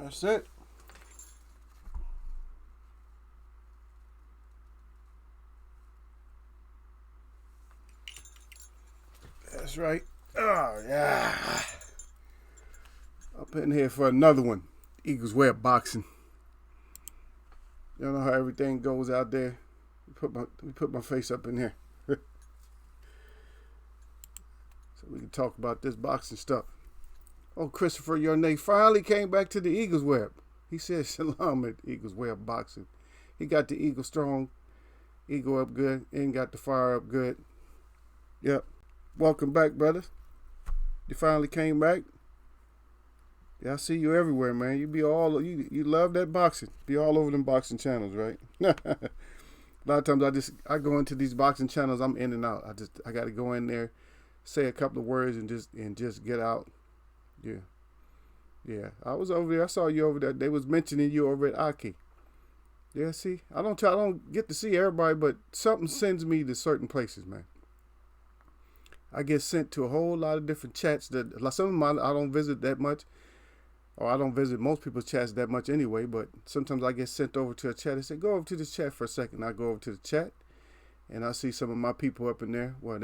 That's it. That's right. Oh, yeah. Up in here for another one. Eagles Web Boxing. You know how everything goes out there. We put my face up in here. So we can talk about this boxing stuff. Oh, Christopher Yornay finally came back to the Eagles Web. He said shalom at Eagles Web Boxing. He got the Eagle strong, Eagle up good, and got the fire up good. Yep. Welcome back, brother. You finally came back. Yeah, I see you everywhere, man. You love that boxing. Be all over them boxing channels, right? A lot of times I go into these boxing channels, I'm in and out. I got to go in there, say a couple of words and just get out. Yeah. Yeah. I was over there. I saw you over there. They was mentioning you over at Aki. Yeah, see? I don't get to see everybody, but something sends me to certain places, man. I get sent to a whole lot of different chats that some of them I don't visit that much. Or I don't visit most people's chats that much anyway, but sometimes I get sent over to a chat. They say, go over to this chat for a second. I go over to the chat, and I see some of my people up in there. Well,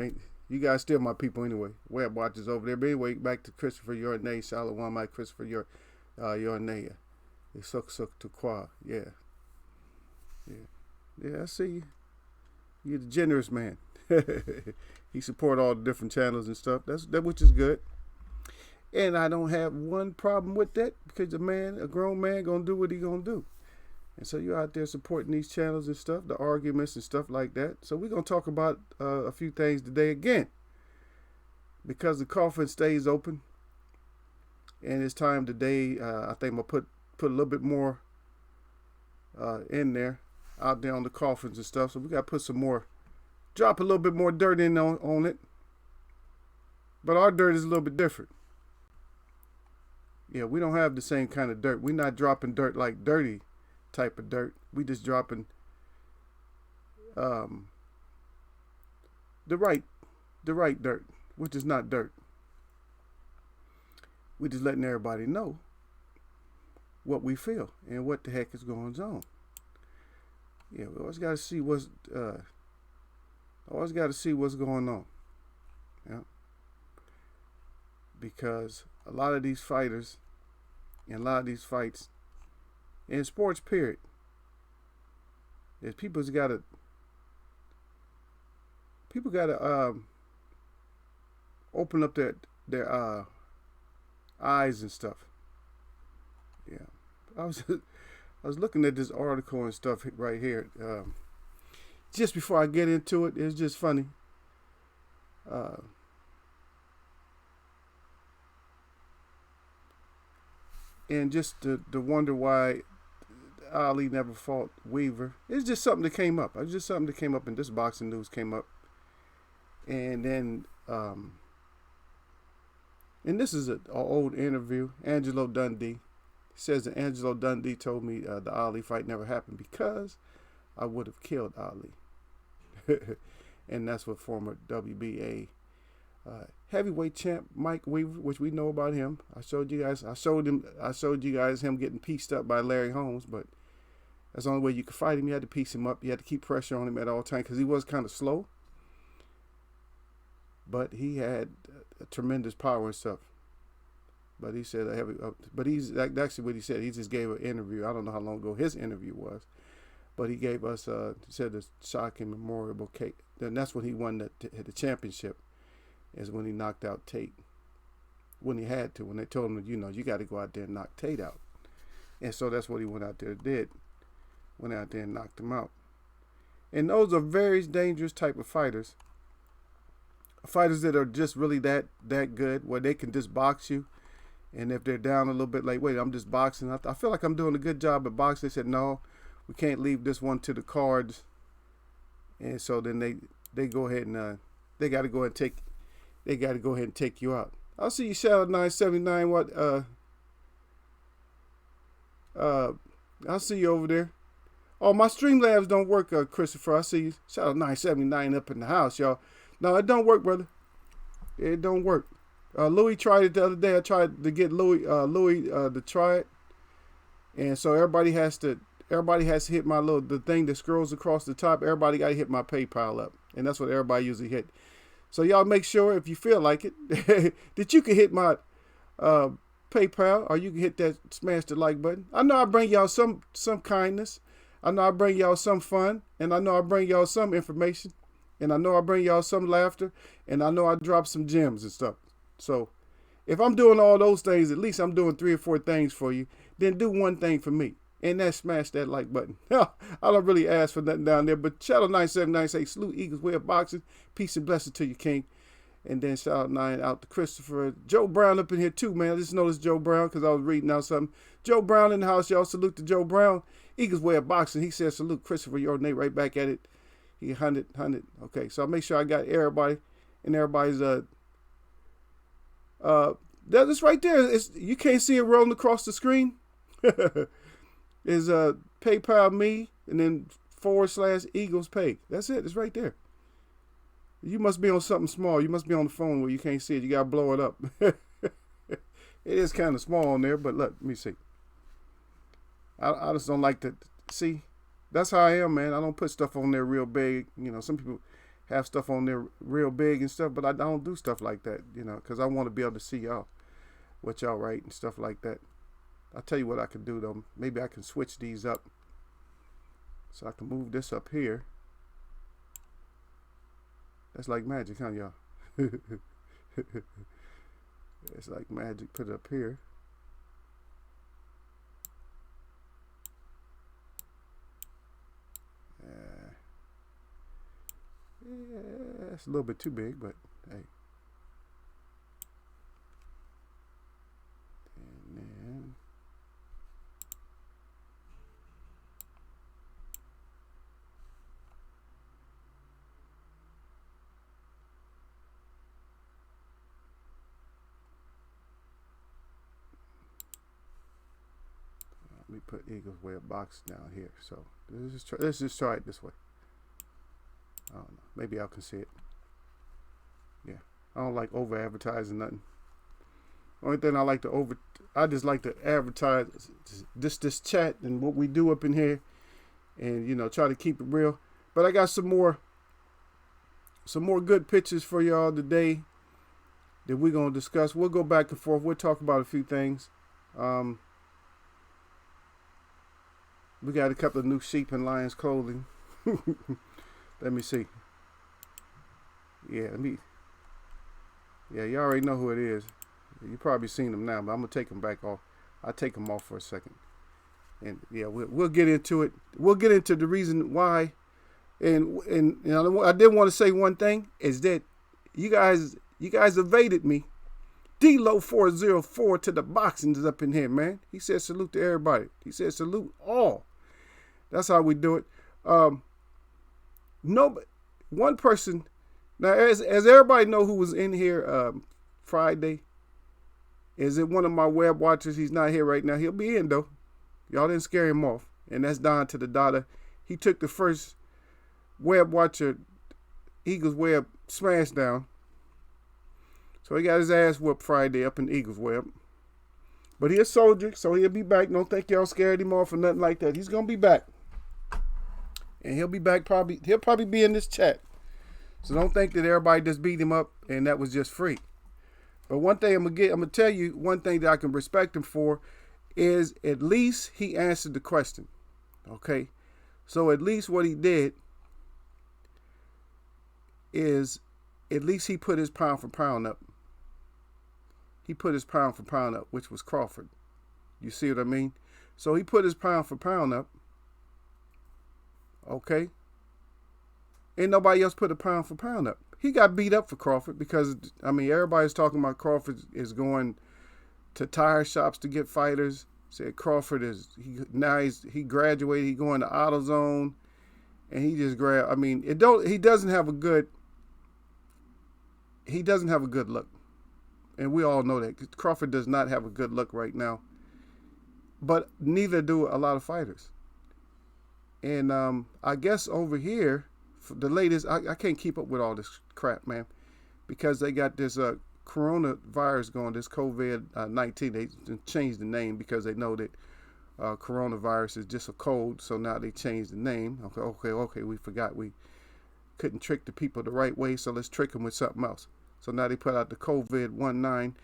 you guys still my people anyway. Web watchers over there. But anyway, back to Christopher Yornay, Shalom, my Christopher Yornay. Suk to Kwa. Yeah. Yeah, I see you. You're the generous man. He support all the different channels and stuff. That which is good. And I don't have one problem with that because a grown man, gonna do what he gonna do. And so you're out there supporting these channels and stuff, the arguments and stuff like that. So we're gonna talk about a few things today again. Because the Coffin stays open. And it's time today, I think I'm gonna put a little bit more in there, out there on the coffins and stuff. So we gotta put some more, drop a little bit more dirt in on it. But our dirt is a little bit different. Yeah, we don't have the same kind of dirt. We're not dropping dirt like dirty type of dirt. We just dropping the right dirt, which is not dirt. We just letting everybody know what we feel and what the heck is going on. Yeah, we always got to see what's going on. Yeah, because a lot of these fighters and a lot of these fights in sports period is people gotta open up their eyes and stuff. Yeah, I was looking at this article and stuff right here. Just before I get into it, it's just funny. And just to wonder why Ali never fought Weaver. It's just something that came up. It's just something that came up in this boxing news came up. And then, and this is an old interview. Angelo Dundee says that Angelo Dundee told me the Ali fight never happened because I would have killed Ali. And that's what former WBA heavyweight champ Mike Weaver, which we know about him. I showed you guys him getting pieced up by Larry Holmes, but that's the only way you could fight him. You had to piece him up. You had to keep pressure on him at all times because he was kind of slow, but he had a tremendous power and stuff. But he said but he's actually what he said. He just gave an interview. I don't know how long ago his interview was, but he gave us said the shocking memorable cake. Then that's when he won the championship. Is when he knocked out Tate. When he had to. When they told him, you got to go out there and knock Tate out. And so that's what he went out there and did. Went out there and knocked him out. And those are very dangerous type of fighters. Fighters that are just really that good, where they can just box you. And if they're down a little bit, like, wait, I'm just boxing. I feel like I'm doing a good job at boxing. They said, no, we can't leave this one to the cards. And so then they go ahead and they got to go ahead and take you out. I'll see you, Shadow 979. I'll see you over there. Oh, my Streamlabs don't work, Christopher. I see you, Shadow 979 up in the house, y'all. No, it don't work, brother. It don't work. Louis tried it the other day. I tried to get Louis to try it, And so everybody has to hit my the thing that scrolls across the top. Everybody got to hit my PayPal up, and that's what everybody usually hit. So y'all make sure if you feel like it that you can hit my uh, PayPal, or you can hit that smash the like button. I know I bring y'all some kindness. I know I bring y'all some fun, and I know I bring y'all some information, and I know I bring y'all some laughter, and I know I drop some gems and stuff. So if I'm doing all those things, at least I'm doing 3 or 4 things for you. Then do one thing for me, and that's smash that like button. I don't really ask for nothing down there, but shout out 979 say salute Eagles Way of Boxing. Peace and blessings to you, King. And then shout out 9 out to Christopher. Joe Brown up in here too, man. I just noticed Joe Brown because I was reading out something. Joe Brown in the house, y'all. Salute to Joe Brown. Eagles Way of Boxing. He said salute Christopher. Your Nate right back at it. He 100. Okay, so I'll make sure I got everybody and everybody's that's right there. You can't see it rolling across the screen. Is PayPal me and then / Eagles Pay. That's it. It's right there. You must be on something small. You must be on the phone where you can't see it. You gotta blow it up. It is kind of small on there, but let me see. I just don't like to see. That's how I am, man. I don't put stuff on there real big. You know, some people have stuff on there real big and stuff, but I don't do stuff like that. You know, because I want to be able to see y'all, what y'all write and stuff like that. I'll tell you what I can do though. Maybe I can switch these up, so I can move this up here. That's like magic, huh, y'all? It's like magic. Put it up here. Yeah, it's a little bit too big, but hey. And then let me put Eagles Way of Boxing down here. So let's just try it this way. I don't know. Maybe y'all can see it. Yeah. I don't like over advertising nothing. Only thing I just like to advertise this chat and what we do up in here, and you know, try to keep it real. But I got some more good pictures for y'all today that we're gonna discuss. We'll go back and forth. We'll talk about a few things. We got a couple of new sheep and lions clothing. Let me see. Yeah, you already know who it is. You probably seen them now, but I'm gonna take them back off. I'll take them off for a second, and yeah, we'll get into it. We'll get into the reason why, and you know, I did want to say one thing is that you guys evaded me. D-Lo404 to the boxing is up in here, man. He said salute to everybody. He said salute all. That's how we do it. No, one person. Now, as everybody know who was in here Friday, is it one of my web watchers? He's not here right now. He'll be in, though. Y'all didn't scare him off. And that's Don to the Dada. He took the first web watcher Eagles Web smash down. So he got his ass whooped Friday up in Eagles Web. But he's a soldier, so he'll be back. Don't think y'all scared him off or nothing like that. He's going to be back. And he'll be back probably. He'll probably be in this chat. So don't think that everybody just beat him up and that was just free. But one thing I'm gonna tell you, one thing that I can respect him for is at least he answered the question. Okay? So at least what he did is at least he put his pound for pound up. He put his pound for pound up, which was Crawford. You see what I mean? So he put his pound for pound up. Okay? Ain't nobody else put a pound for pound up. He got beat up for Crawford because, I mean, everybody's talking about Crawford is going to tire shops to get fighters. Said Crawford he graduated, he going to AutoZone, and he just grabbed. I mean, he doesn't have a good look, and we all know that Crawford does not have a good look right now. But neither do a lot of fighters. And I guess over here, for the latest, I can't keep up with all this crap, man, because they got this coronavirus going, this COVID-19. They changed the name because they know that coronavirus is just a cold, so now they changed the name. Okay, we forgot we couldn't trick the people the right way, so let's trick them with something else. So now they put out the COVID-19.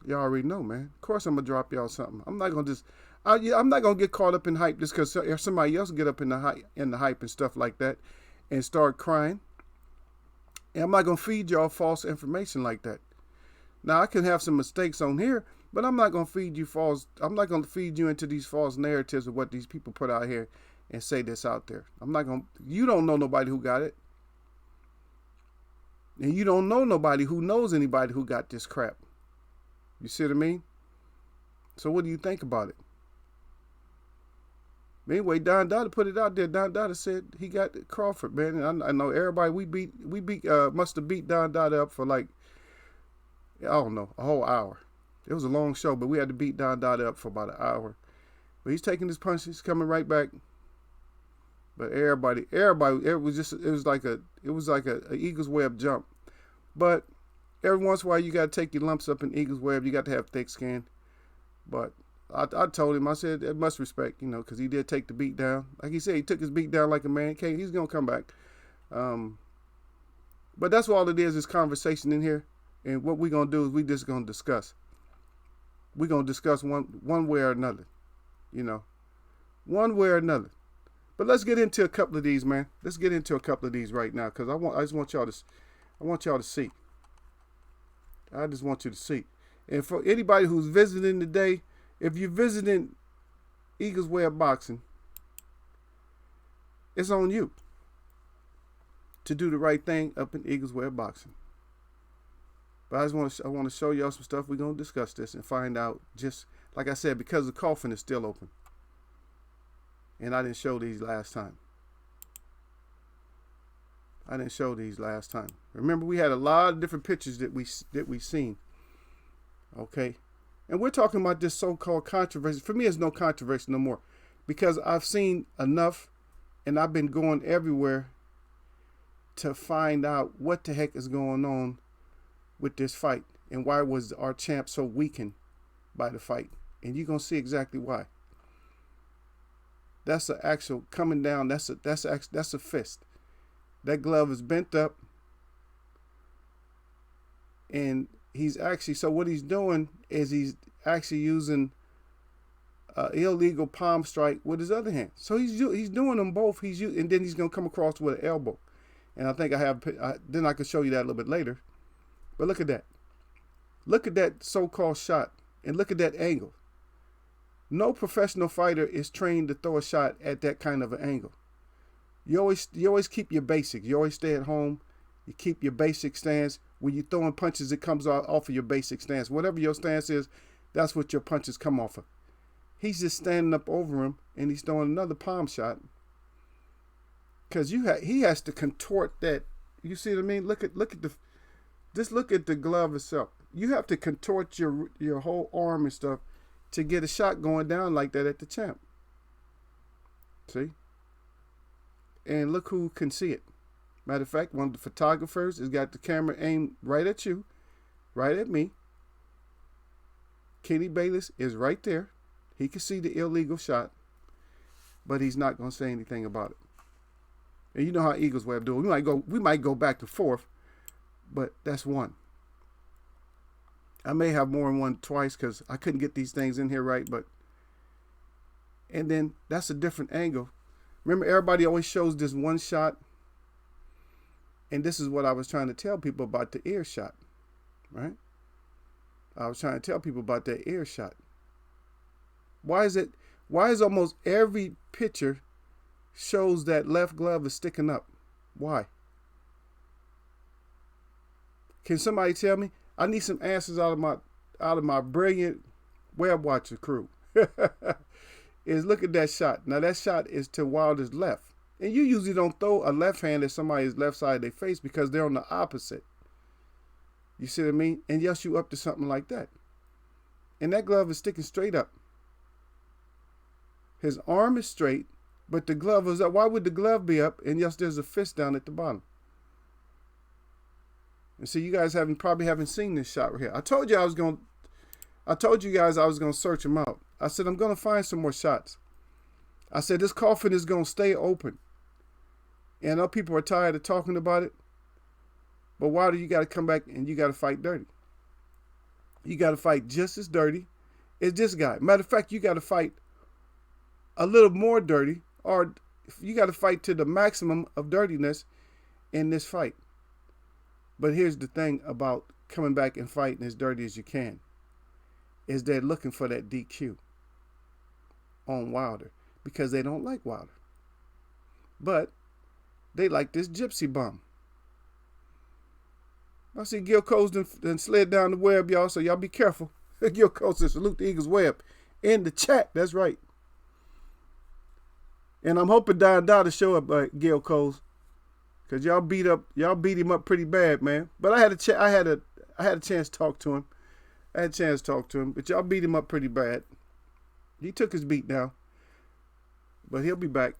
Y'all already know, man. Of course I'm gonna drop y'all something. I'm not gonna get caught up in hype just because somebody else get up in the hype and stuff like that and start crying. And I'm not gonna feed y'all false information like that. Now I can have some mistakes on here, but I'm not gonna feed you false. I'm not gonna feed you into these false narratives of what these people put out here and say this out there. I'm not gonna. You don't know nobody who got it, and you don't know nobody who knows anybody who got this crap. You see what I mean? So what do you think about it? Anyway, Don Dada put it out there. Don Dada said he got Crawford, man. And I know everybody must have beat Don Dada up for like, I don't know, a whole hour. It was a long show, but we had to beat Don Dada up for about an hour. But he's taking his punches, coming right back. But everybody, it was like a Eagles web jump. But every once in a while, you got to take your lumps up in Eagles web. You got to have thick skin. But I told him, I said, it must respect, because he did take the beat down. Like he said, he took his beat down like a man. He's going to come back. But that's all it is conversation in here. And what we're going to do is we just going to discuss. We're going to discuss one way or another. One way or another. But let's get into a couple of these, man. Let's get into a couple of these right now because I want y'all to see. I just want you to see. And for anybody who's visiting today, if you're visiting Eagles Way of Boxing, it's on you to do the right thing up in Eagles Way of Boxing. But I want to show y'all some stuff. We're going to discuss this and find out, just like I said, because the Coffin is still open. And I didn't show these last time. Remember, we had a lot of different pictures that we seen. Okay? And we're talking about this so-called controversy. For me, it's no controversy no more. Because I've seen enough and I've been going everywhere to find out what the heck is going on with this fight. And why was our champ so weakened by the fight. And you're going to see exactly why. That's an actual coming down. That's a fist. That glove is bent up. And he's actually, so what he's doing is he's actually using illegal palm strike with his other hand. So he's doing them both. And then he's going to come across with an elbow. And I think then I can show you that a little bit later. But look at that. Look at that so-called shot. And look at that angle. No professional fighter is trained to throw a shot at that kind of an angle. You always keep your basics. You always stay at home. You keep your basic stance. When you're throwing punches, it comes off of your basic stance. Whatever your stance is, that's what your punches come off of. He's just standing up over him, and he's throwing another palm shot. Because he has to contort that. You see what I mean? Look at the glove itself. You have to contort your whole arm and stuff to get a shot going down like that at the champ. See? And look who can see it. Matter of fact, one of the photographers has got the camera aimed right at you, right at me. Kenny Bayless is right there. He can see the illegal shot, but he's not going to say anything about it. And you know how Eagles Web do it. We might go back and forth, but that's one. I may have more than one twice because I couldn't get these things in here right, and then that's a different angle. Remember, everybody always shows this one shot, and this is what I was trying to tell people about the ear shot, right? I was trying to tell people about that ear shot. Why is almost every picture shows that left glove is sticking up? Why? Can somebody tell me? I need some answers out of my brilliant web watcher crew. Is look at that shot. Now that shot is to Wilder's left. And you usually don't throw a left hand at somebody's left side of their face because they're on the opposite. You see what I mean? And yes, you up to something like that. And that glove is sticking straight up. His arm is straight, but the glove is up. Why would the glove be up? And yes, there's a fist down at the bottom. And so you guys probably haven't seen this shot right here. I told you I was going to I told you guys I was going to search him out. I said, I'm going to find some more shots. I said, this coffin is going to stay open. And I know people are tired of talking about it. But Wilder, you got to come back and you got to fight dirty. You got to fight just as dirty as this guy. Matter of fact, you got to fight a little more dirty, or you got to fight to the maximum of dirtiness in this fight. But here's the thing about coming back and fighting as dirty as you can, is they're looking for that DQ on Wilder because they don't like Wilder. But they like this gypsy bum. I see Gil Coles done slid down the web, y'all, so y'all be careful. Gil Coles said, salute the Eagles web in the chat. That's right. And I'm hoping Don Dada show up, Gil Coles, because y'all beat him up pretty bad, man. But I had a chance to talk to him. But y'all beat him up pretty bad. He took his beat now, but he'll be back.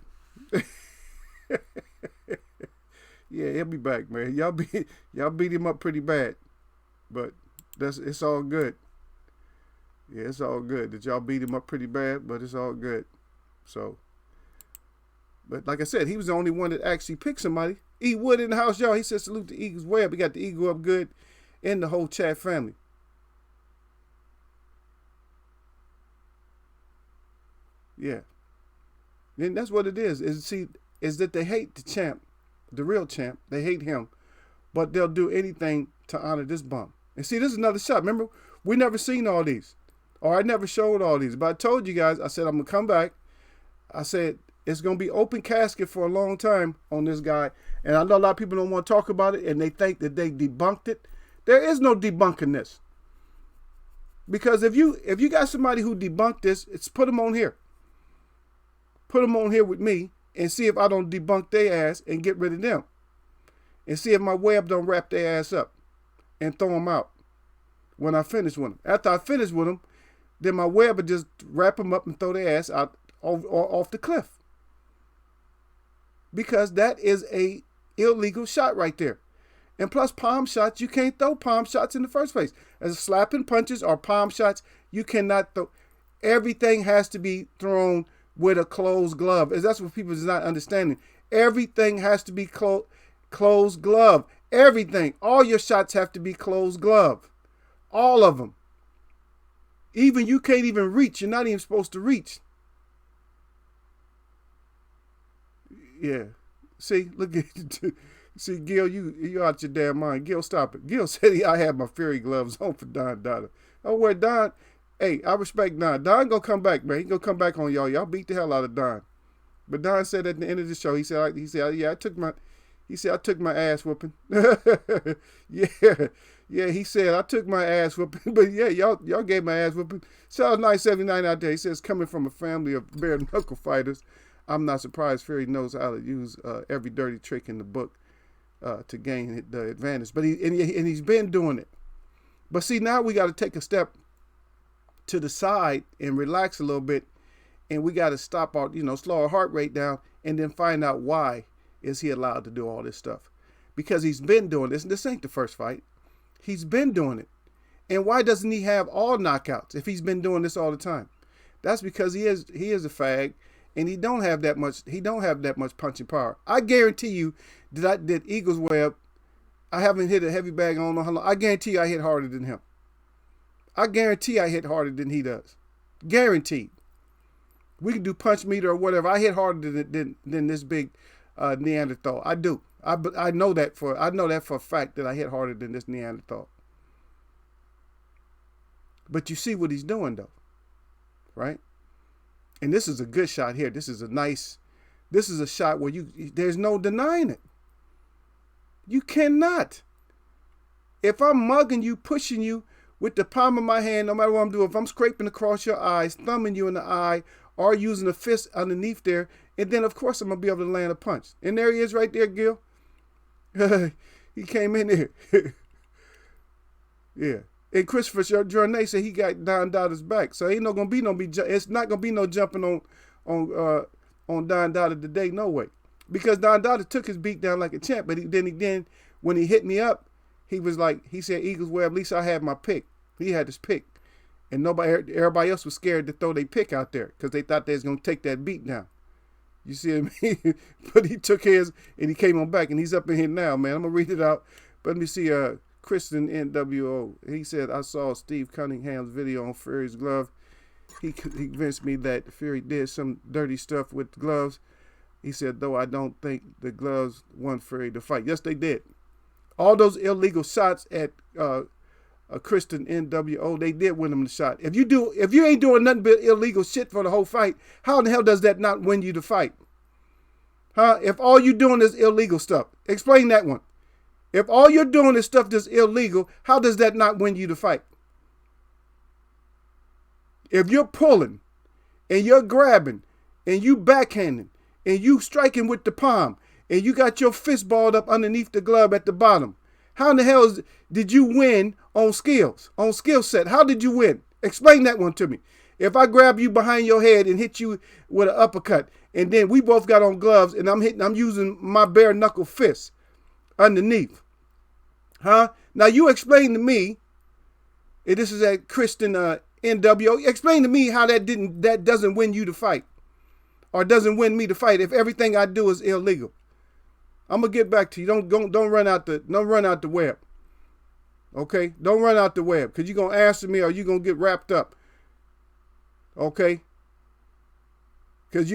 Yeah, he'll be back, man. Y'all beat him up pretty bad, but it's all good. Yeah, it's all good that y'all beat him up pretty bad, but it's all good. So, but like I said, he was the only one that actually picked somebody. E. Wood in the house, y'all. He said salute the Eagles web. We got the Eagle up good in the whole chat family. Yeah. And that's what it is that they hate the champ, the real champ. They hate him, but they'll do anything to honor this bum. And see, this is another shot. Remember, we never seen all these, or I never showed all these, but I told you guys, I said, I'm going to come back. I said, it's going to be open casket for a long time on this guy. And I know a lot of people don't want to talk about it, and they think that they debunked it. There is no debunking this. Because if you got somebody who debunked this, it's put them on here. Put them on here with me and see if I don't debunk their ass and get rid of them. And see if my web don't wrap their ass up and throw them out when I finish with them. After I finish with them, then my web would just wrap them up and throw their ass out off the cliff. Because that is a illegal shot right there. And plus palm shots, you can't throw palm shots in the first place. As slapping punches or palm shots, you cannot throw. Everything has to be thrown with a closed glove. That's what people is not understanding. Everything has to be closed glove. Everything. All your shots have to be closed glove. All of them. Even you can't even reach. You're not even supposed to reach. Yeah. See, look at you. See, Gil, you out your damn mind. Gil, stop it. Gil said I had my fairy gloves on for Don Dada. Oh, where Don? Hey, I respect Don. Don gonna come back, man. He gonna come back on y'all. Y'all beat the hell out of Don. But Don said at the end of the show, he said, yeah, I took my ass whooping. yeah. He said I took my ass whooping. But yeah, y'all gave my ass whooping. Shout out 979 out there. He says coming from a family of bare knuckle fighters, I'm not surprised Fury knows how to use every dirty trick in the book to gain the advantage. But he's been doing it. But see, now we got to take a step to the side and relax a little bit, and we got to stop our, slow our heart rate down, and then find out why is he allowed to do all this stuff. Because he's been doing this, and this ain't the first fight. He's been doing it. And why doesn't he have all knockouts if he's been doing this all the time? That's because he is a fag, and he don't have that much punching power. I guarantee you that I did Eagles web. I haven't hit a heavy bag, I don't know how long. I guarantee you I hit harder than him. I guarantee I hit harder than he does. Guaranteed. We can do punch meter or whatever. I hit harder than this big Neanderthal. I do. I know that for a fact that I hit harder than this Neanderthal. But you see what he's doing though, right? And this is a good shot here. This is a shot where there's no denying it. You cannot. If I'm mugging you, pushing you with the palm of my hand, no matter what I'm doing, if I'm scraping across your eyes, thumbing you in the eye, or using a fist underneath there, and then of course I'm gonna be able to land a punch. And there he is right there, Gil. He came in there. Yeah. And Christopher Journey said he got Don Dada's back. So ain't gonna be it's not gonna be no jumping on Don Dada today, no way. Because Don Dada took his beat down like a champ, but then when he hit me up, he said Eagles web, at least I had my pick. He had his pick. And everybody else was scared to throw their pick out there because they thought they was going to take that beat down. You see what I mean? But he took his and he came on back and he's up in here now, man. I'm going to read it out. But let me see, Kristen NWO. He said, I saw Steve Cunningham's video on Fury's glove. He convinced me that Fury did some dirty stuff with the gloves. He said, though I don't think the gloves won Fury the fight. Yes, they did. All those illegal shots at Kristen NWO, they did win him the shot. If you ain't doing nothing but illegal shit for the whole fight, how in the hell does that not win you the fight? Huh? If all you doing is illegal stuff, explain that one. If all you're doing is stuff that's illegal, how does that not win you the fight? If you're pulling and you're grabbing and you backhanding and you striking with the palm and you got your fist balled up underneath the glove at the bottom, how in the hell did you win on skills, on skill set? How did you win? Explain that one to me. If I grab you behind your head and hit you with an uppercut, and then we both got on gloves and I'm using my bare knuckle fist underneath. Huh? Now you explain to me, and this is at Kristen NWO, explain to me how that doesn't win you the fight. Or doesn't win me the fight if everything I do is illegal. I'm gonna get back to you. Don't run out the web. Okay? Don't run out the web, because you're gonna answer me or you're gonna get wrapped up. Okay? Because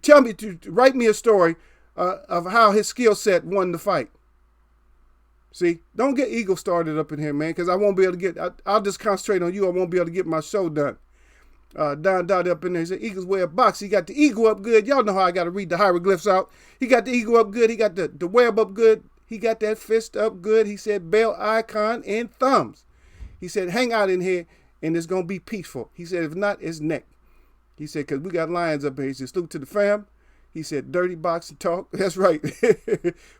tell me, write me a story of how his skill set won the fight. See, don't get ego started up in here, man, because I won't be able to I'll just concentrate on you. I won't be able to get my show done. Don Dottie up in there. He said, Eagles way of box. He got the ego up good. Y'all know how I got to read the hieroglyphs out. He got the ego up good. He got the web up good. He got that fist up good. He said, bell icon and thumbs. He said, hang out in here and it's going to be peaceful. He said, if not, it's neck. He said, because we got lions up here. He said, salute to the fam. He said, dirty boxing talk. That's right.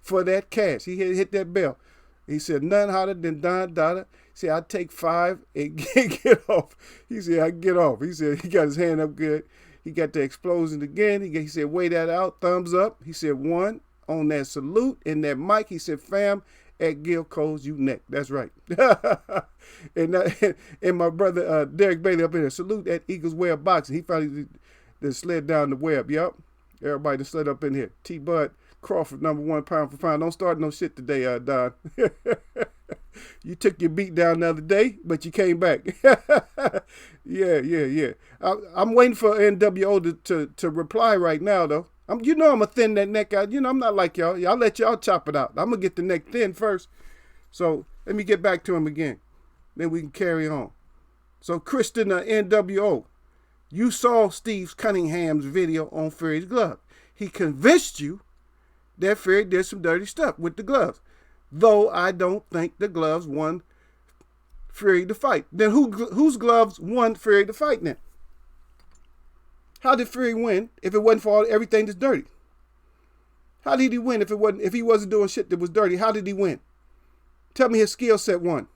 For that cash. He hit that bell. He said, none hotter than Don Dada. He said, I'd take 5 and get off. He said, I get off. He said, he got his hand up good. He got the explosion again. He said, weigh that out. Thumbs up. He said, 1 on that salute and that mic. He said, fam, at Gil Cole's, you neck. That's right. and my brother Derek Bailey up in there. Salute at Eagles Way of Boxing. He finally slid down the web. Yep. Everybody slid up in here. T-Bud Crawford, #1 pound for pound. Don't start no shit today, Don. You took your beat down the other day, but you came back. Yeah. I'm waiting for NWO to reply right now, though. I'm gonna thin that neck out. I'm not like y'all. Y'all let y'all chop it out. I'm gonna get the neck thin first. So let me get back to him again. Then we can carry on. So Kristen NWO, you saw Steve Cunningham's video on Fury's glove. He convinced you that Fury did some dirty stuff with the gloves. Though I don't think the gloves won Fury the fight. Then whose gloves won Fury the fight then? How did Fury win if it wasn't for everything that's dirty? How did he win if he wasn't doing shit that was dirty? How did he win? Tell me his skill set won.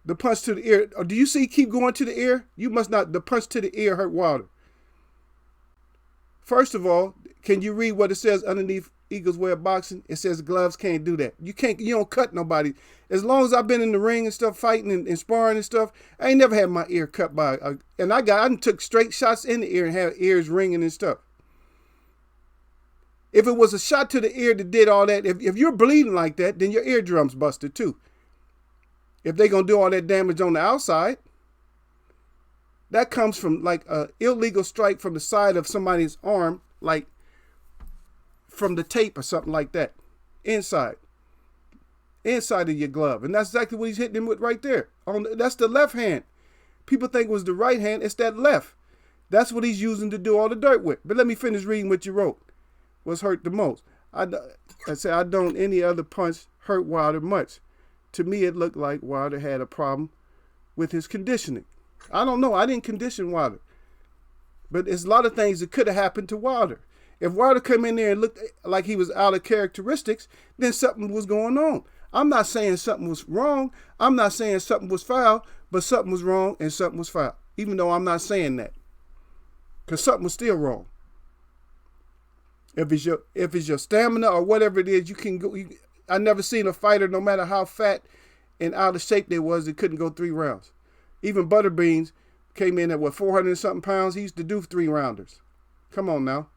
The punch to the ear. Do you see keep going to the ear? You must not. The punch to the ear hurt Wilder. First of all, can you read what it says underneath Eagles Way of Boxing? It says gloves can't do that. You don't cut nobody. As long as I've been in the ring and stuff, fighting and sparring and stuff, I ain't never had my ear cut by and I took straight shots in the ear and had ears ringing and stuff. If it was a shot to the ear that did all that, if you're bleeding like that, then your eardrum's busted too. If they're going to do all that damage on the outside, that comes from like a illegal strike from the side of somebody's arm, like from the tape or something like that, inside of your glove. And that's exactly what he's hitting him with right there. That's the left hand. People think it was the right hand. It's that left. That's what he's using to do all the dirt with. But let me finish reading what you wrote. What's hurt the most? I said, I don't any other punch hurt Wilder much. To me, it looked like Wilder had a problem with his conditioning. I don't know. I didn't condition Wilder. But there's a lot of things that could have happened to Wilder. If Wilder come in there and looked like he was out of characteristics, then something was going on. I'm not saying something was wrong. I'm not saying something was foul, but something was wrong and something was foul. Even though I'm not saying that. Because something was still wrong. If it's your stamina or whatever it is, you can go. I never seen a fighter, no matter how fat and out of shape they was, they couldn't go 3 rounds. Even Butterbeans came in at what, 400 and something pounds. He used to do 3 rounders. Come on now.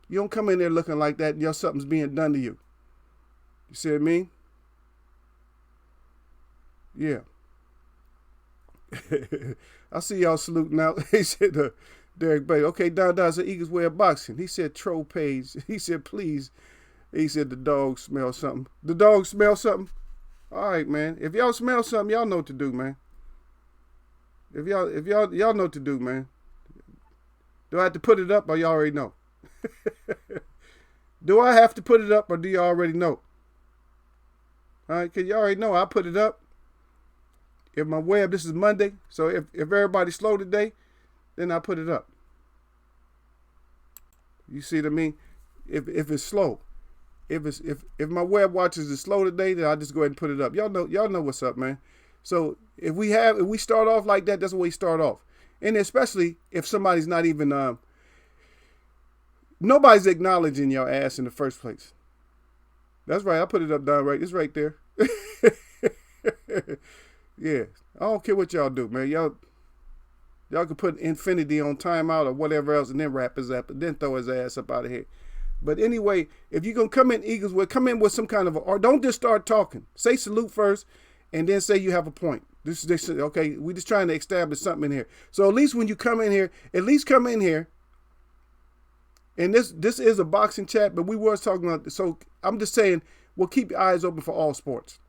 You don't come in there looking like that and something's being done to you. You see what I mean? Yeah. I see y'all saluting out. He said, Derek Bay. Okay, Don said Eagles Way of Boxing. He said, troll page. He said, please. He said, the dog smell something. The dog smell something? All right, man. If y'all smell something, y'all know what to do, man. If y'all know what to do, man. Do I have to put it up or y'all already know? Do I have to put it up or do y'all already know? All right, because y'all already know I put it up. If my web, this is Monday, so if everybody's slow today, then I put it up. You see what I mean? If it's slow. If my web watches is slow today, then I'll just go ahead and put it up. Y'all know what's up, man. So if we start off like that, that's the way we start off. And especially if somebody's not even nobody's acknowledging your ass in the first place. That's right. I put it up down right. It's right there. Yeah. I don't care what y'all do, man. Y'all can put Infinity on timeout or whatever else and then wrap his up and then throw his ass up out of here. But anyway, if you're going to come in Eagles with, come in with some kind of or don't just start talking. Say salute first and then say you have a point. This okay, we're just trying to establish something in here. So at least when you come in here, at least come in here. And this is a boxing chat, but we was talking about, so I'm just saying, we'll keep your eyes open for all sports.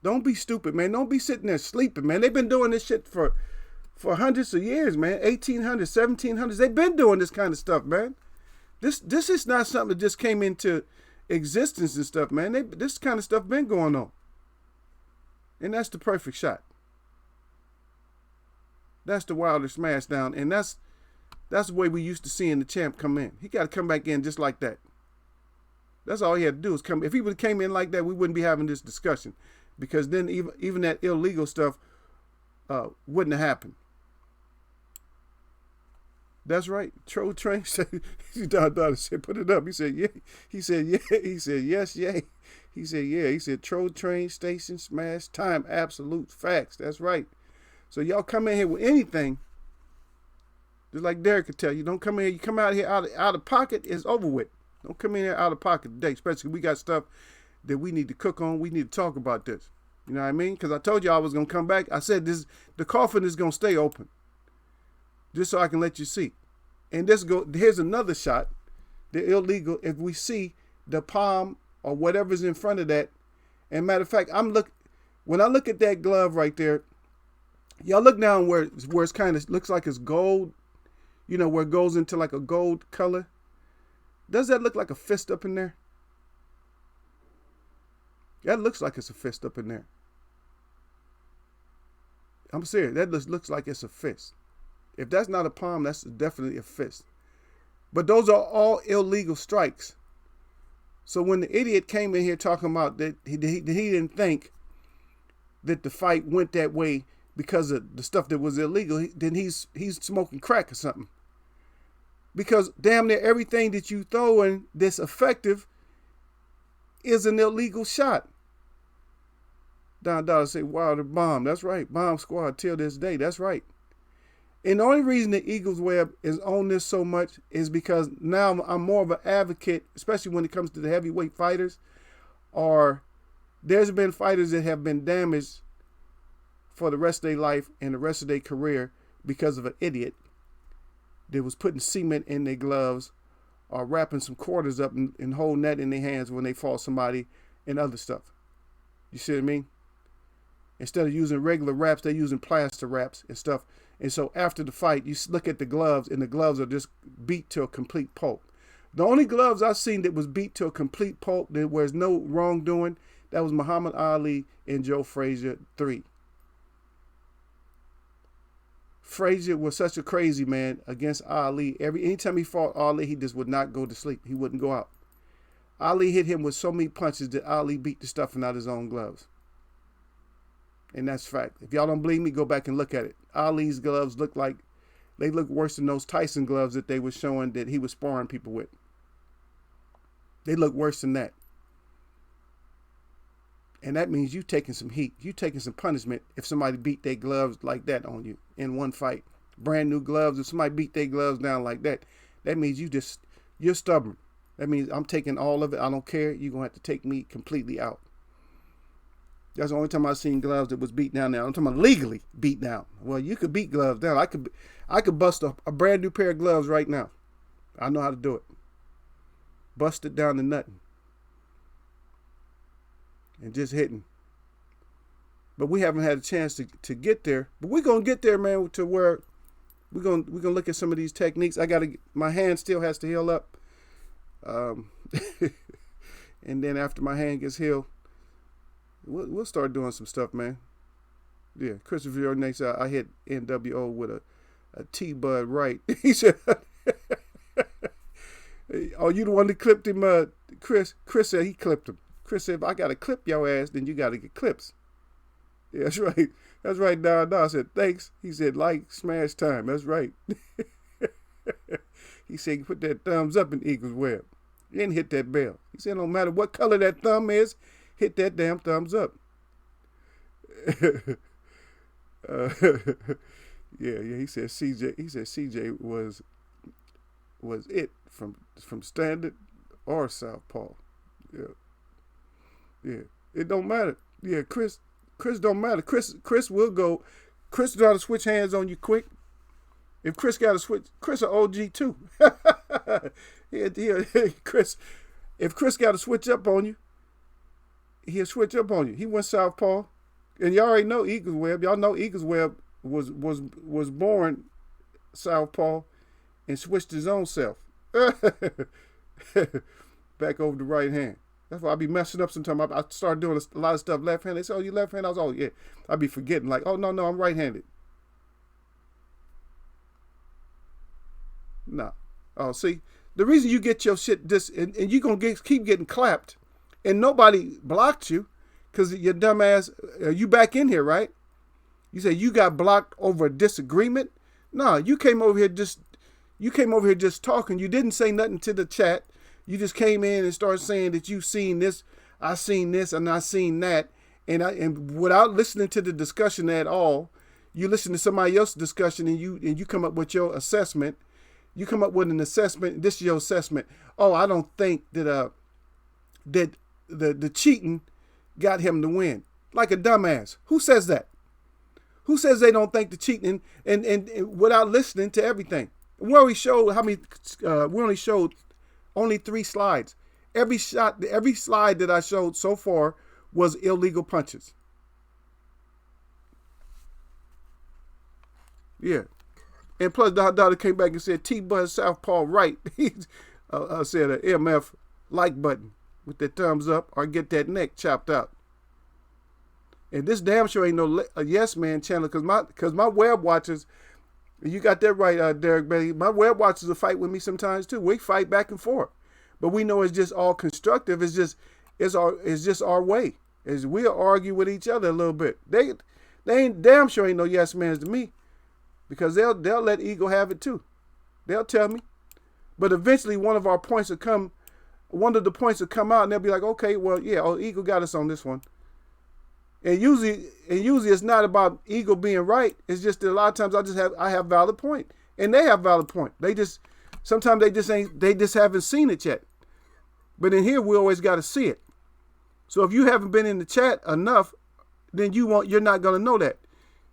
Don't be stupid, man. Don't be sitting there sleeping, man. They've been doing this shit for hundreds of years, man. 1800s, 1700s. They've been doing this kind of stuff, man. This is not something that just came into existence and stuff, man. This kind of stuff been going on. And that's the perfect shot. That's the Wilder smash down. And that's the way we used to seeing the champ come in. He got to come back in just like that. That's all he had to do is come. If he would have came in like that, we wouldn't be having this discussion. Because then even that illegal stuff wouldn't have happened. That's right. Troll Train said, Don said, put it up. He said, yeah. He said, yeah. He said, yes, yeah. He said, yeah. He said, Troll Train Station Smash Time. Absolute facts. That's right. So y'all come in here with anything. Just like Derek could tell you, don't come in here. You come out here out of pocket, it's over with. Don't come in here out of pocket today, especially we got stuff that we need to cook on. We need to talk about this. You know what I mean? Because I told you I was going to come back. I said the coffin is going to stay open. Just so I can let you see. And here's another shot. The illegal, if we see the palm or whatever's in front of that. And matter of fact, when I look at that glove right there, y'all look down where it's kind of looks like it's gold. You know, where it goes into like a gold color. Does that look like a fist up in there? That looks like it's a fist up in there. I'm serious. That looks like it's a fist. If that's not a palm, that's definitely a fist. But those are all illegal strikes. So when the idiot came in here talking about that he didn't think that the fight went that way because of the stuff that was illegal, then he's smoking crack or something. Because damn near everything that you throw in that's effective is an illegal shot. Don Dollar say, wow, the bomb. That's right. Bomb squad till this day. That's right. And the only reason the Eagles Web is on this so much is because now I'm more of an advocate, especially when it comes to the heavyweight fighters, or there's been fighters that have been damaged for the rest of their life and the rest of their career because of an idiot that was putting cement in their gloves or wrapping some quarters up and holding that in their hands when they fought somebody and other stuff. You see what I mean? Instead of using regular wraps, they're using plaster wraps and stuff. And so after the fight, you look at the gloves, and the gloves are just beat to a complete pulp. The only gloves I've seen that was beat to a complete pulp, that was no wrongdoing, that was Muhammad Ali and Joe Frazier 3. Frazier was such a crazy man against Ali. Anytime he fought Ali, he just would not go to sleep. He wouldn't go out. Ali hit him with so many punches that Ali beat the stuffing out of his own gloves. And that's fact. If y'all don't believe me, go back and look at it. Ali's gloves look worse than those Tyson gloves that they were showing that he was sparring people with. They look worse than that. And that means you taking some heat. You taking some punishment if somebody beat their gloves like that on you in one fight. Brand new gloves. If somebody beat their gloves down like that, that means you're stubborn. That means I'm taking all of it. I don't care. You're going to have to take me completely out. That's the only time I've seen gloves that was beat down now. I'm talking about legally beat down. Well, you could beat gloves down. I could bust a brand new pair of gloves right now. I know how to do it. Bust it down to nothing. And just hitting. But we haven't had a chance to get there. But we're going to get there, man, to where we're gonna look at some of these techniques. My hand still has to heal up. And then after my hand gets healed, we'll start doing some stuff, man. Yeah, Christopher, your next, I hit NWO with a T-Bud right. He said, "Oh, you the one that clipped him, Chris?" Chris said he clipped him. Chris said, "If I gotta clip your ass, then you gotta get clips." Yeah, that's right. That's right, Don. I said, "Thanks." He said, "Like, smash time." That's right. He said, "Put that thumbs up in Eagles Web. Then hit that bell." He said, "No matter what color that thumb is, hit that damn thumbs up." Yeah. He said CJ was it from Standard or Southpaw. Yeah. It don't matter. Yeah, Chris don't matter. Chris will go. Chris know how to switch hands on you quick. If Chris got to switch, Chris an OG too. Chris, if Chris got to switch up on you, he'll switch up on you. He went Southpaw, and y'all already know Eagles Web. Y'all know Eagles Web was born Southpaw and switched his own self back over the right hand. That's why I be messing up sometimes. I start doing a lot of stuff left-handed. They say, "Oh, you left-handed?" I was, "Oh, yeah." I be forgetting, like, "Oh, no, I'm right-handed." No. Oh, see, the reason you get your shit and you going to keep getting clapped and nobody blocked you because your dumb ass, you back in here, right? You say you got blocked over a disagreement? No, you came over here just talking. You didn't say nothing to the chat. You just came in and started saying that you seen this, I seen this, and I seen that. And without listening to the discussion at all, you listen to somebody else's discussion and you come up with your assessment. You come up with an assessment. This is your assessment. "Oh, I don't think that the cheating got him to win." Like a dumbass. Who says that? Who says they don't think the cheating and without listening to everything? We only showed only 3 slides. Every slide that I showed so far was illegal punches. Yeah. And plus, Dada came back and said, "T-Bud Southpaw right." He said an MF like button with that thumbs up or get that neck chopped out. And this damn sure ain't no Yes Man channel because my web watchers, you got that right, Derek Bailey. My web watchers will fight with me sometimes too. We fight back and forth, but we know it's just all constructive. It's just our way. We'll argue with each other a little bit. They ain't damn sure ain't no yes mans to me. Because they'll let Eagle have it too. They'll tell me. But eventually one of the points will come out and they'll be like, "Okay, well, yeah, Eagle got us on this one." And usually it's not about Eagle being right. It's just that a lot of times I have valid point. And they have valid point. Sometimes they just haven't seen it yet. But in here we always gotta see it. So if you haven't been in the chat enough, then you're not gonna know that.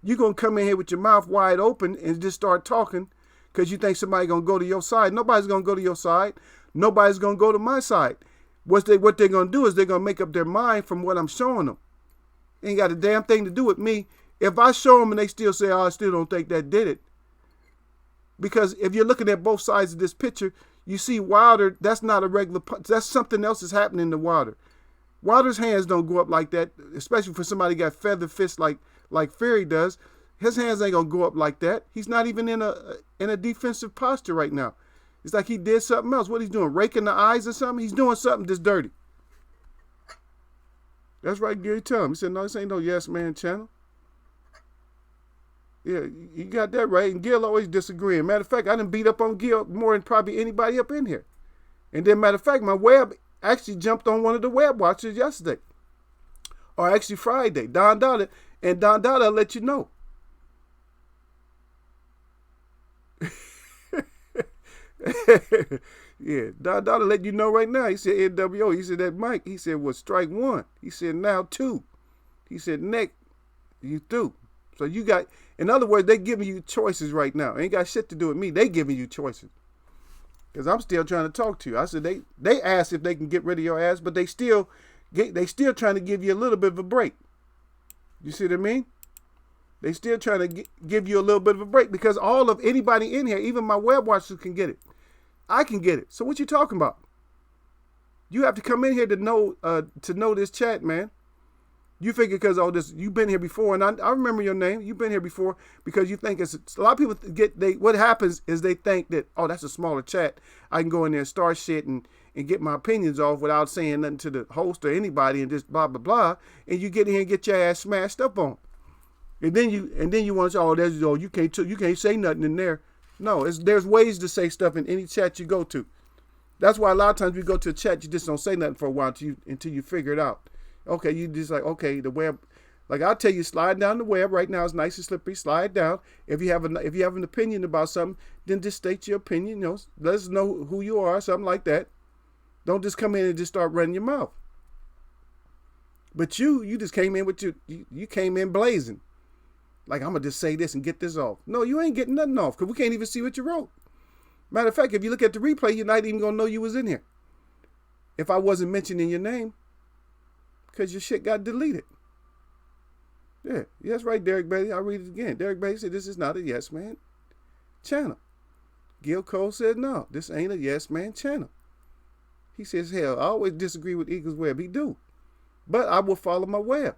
You're going to come in here with your mouth wide open and just start talking because you think somebody's going to go to your side. Nobody's going to go to your side. Nobody's going to go to my side. What they're going to do is they're going to make up their mind from what I'm showing them. Ain't got a damn thing to do with me. If I show them and they still say, "Oh, I still don't think that did it." Because if you're looking at both sides of this picture, you see Wilder, that's not a regular punch. That's something else is happening to Wilder. Wilder's hands don't go up like that, especially for somebody got feather fists like Fury does. His hands ain't gonna go up like that. He's not even in a defensive posture right now. It's like he did something else. What he's doing, raking the eyes or something? He's doing something that's dirty. That's right, Gary. Tell him. He said, "No, this ain't no Yes Man channel." Yeah, you got that right. And Gil always disagreeing. Matter of fact, I done beat up on Gil more than probably anybody up in here. And then, matter of fact, my web actually jumped on one of the web watchers yesterday. or actually Friday. Don Dada, and Don Dada will let you know. Yeah, Don Dada let you know right now. He said NWO. He said that Mike. He said was strike one. He said now two. He said next you through. So you got, in other words, they giving you choices right now. Ain't got shit to do with me. They giving you choices. Because I'm still trying to talk to you. I said they asked if they can get rid of your ass, but they still trying to give you a little bit of a break. You see what I mean? They still trying to give you a little bit of a break because all of anybody in here, even my web watchers can get it. I can get it. So what you talking about? You have to come in here to know this chat, man. You figure because you've been here before, and I remember your name. You've been here before because you think it's a lot of people what happens is they think that, oh, that's a smaller chat. I can go in there and start shit and get my opinions off without saying nothing to the host or anybody and just blah blah blah. And you get in here and get your ass smashed up on. And then you want to say, you can't say nothing in there. No, there's ways to say stuff in any chat you go to. That's why a lot of times we go to a chat, you just don't say nothing for a while until you figure it out. Okay, you just like, okay, the web, like I'll tell you, slide down the web right now. It's nice and slippery. Slide down. If you have an opinion about something, then just state your opinion. You know, let us know who you are, something like that. Don't just come in and just start running your mouth. But you just came in with you came in blazing. Like, I'm going to just say this and get this off. No, you ain't getting nothing off because we can't even see what you wrote. Matter of fact, if you look at the replay, you're not even going to know you was in here. If I wasn't mentioning your name, because your shit got deleted. Yeah, that's right, Derek Bailey. I'll read it again. Derek Bailey said, this is not a Yes Man channel. Gil Cole said, no, this ain't a Yes Man channel. He says, hell, I always disagree with Eagles Web. He do. But I will follow my web.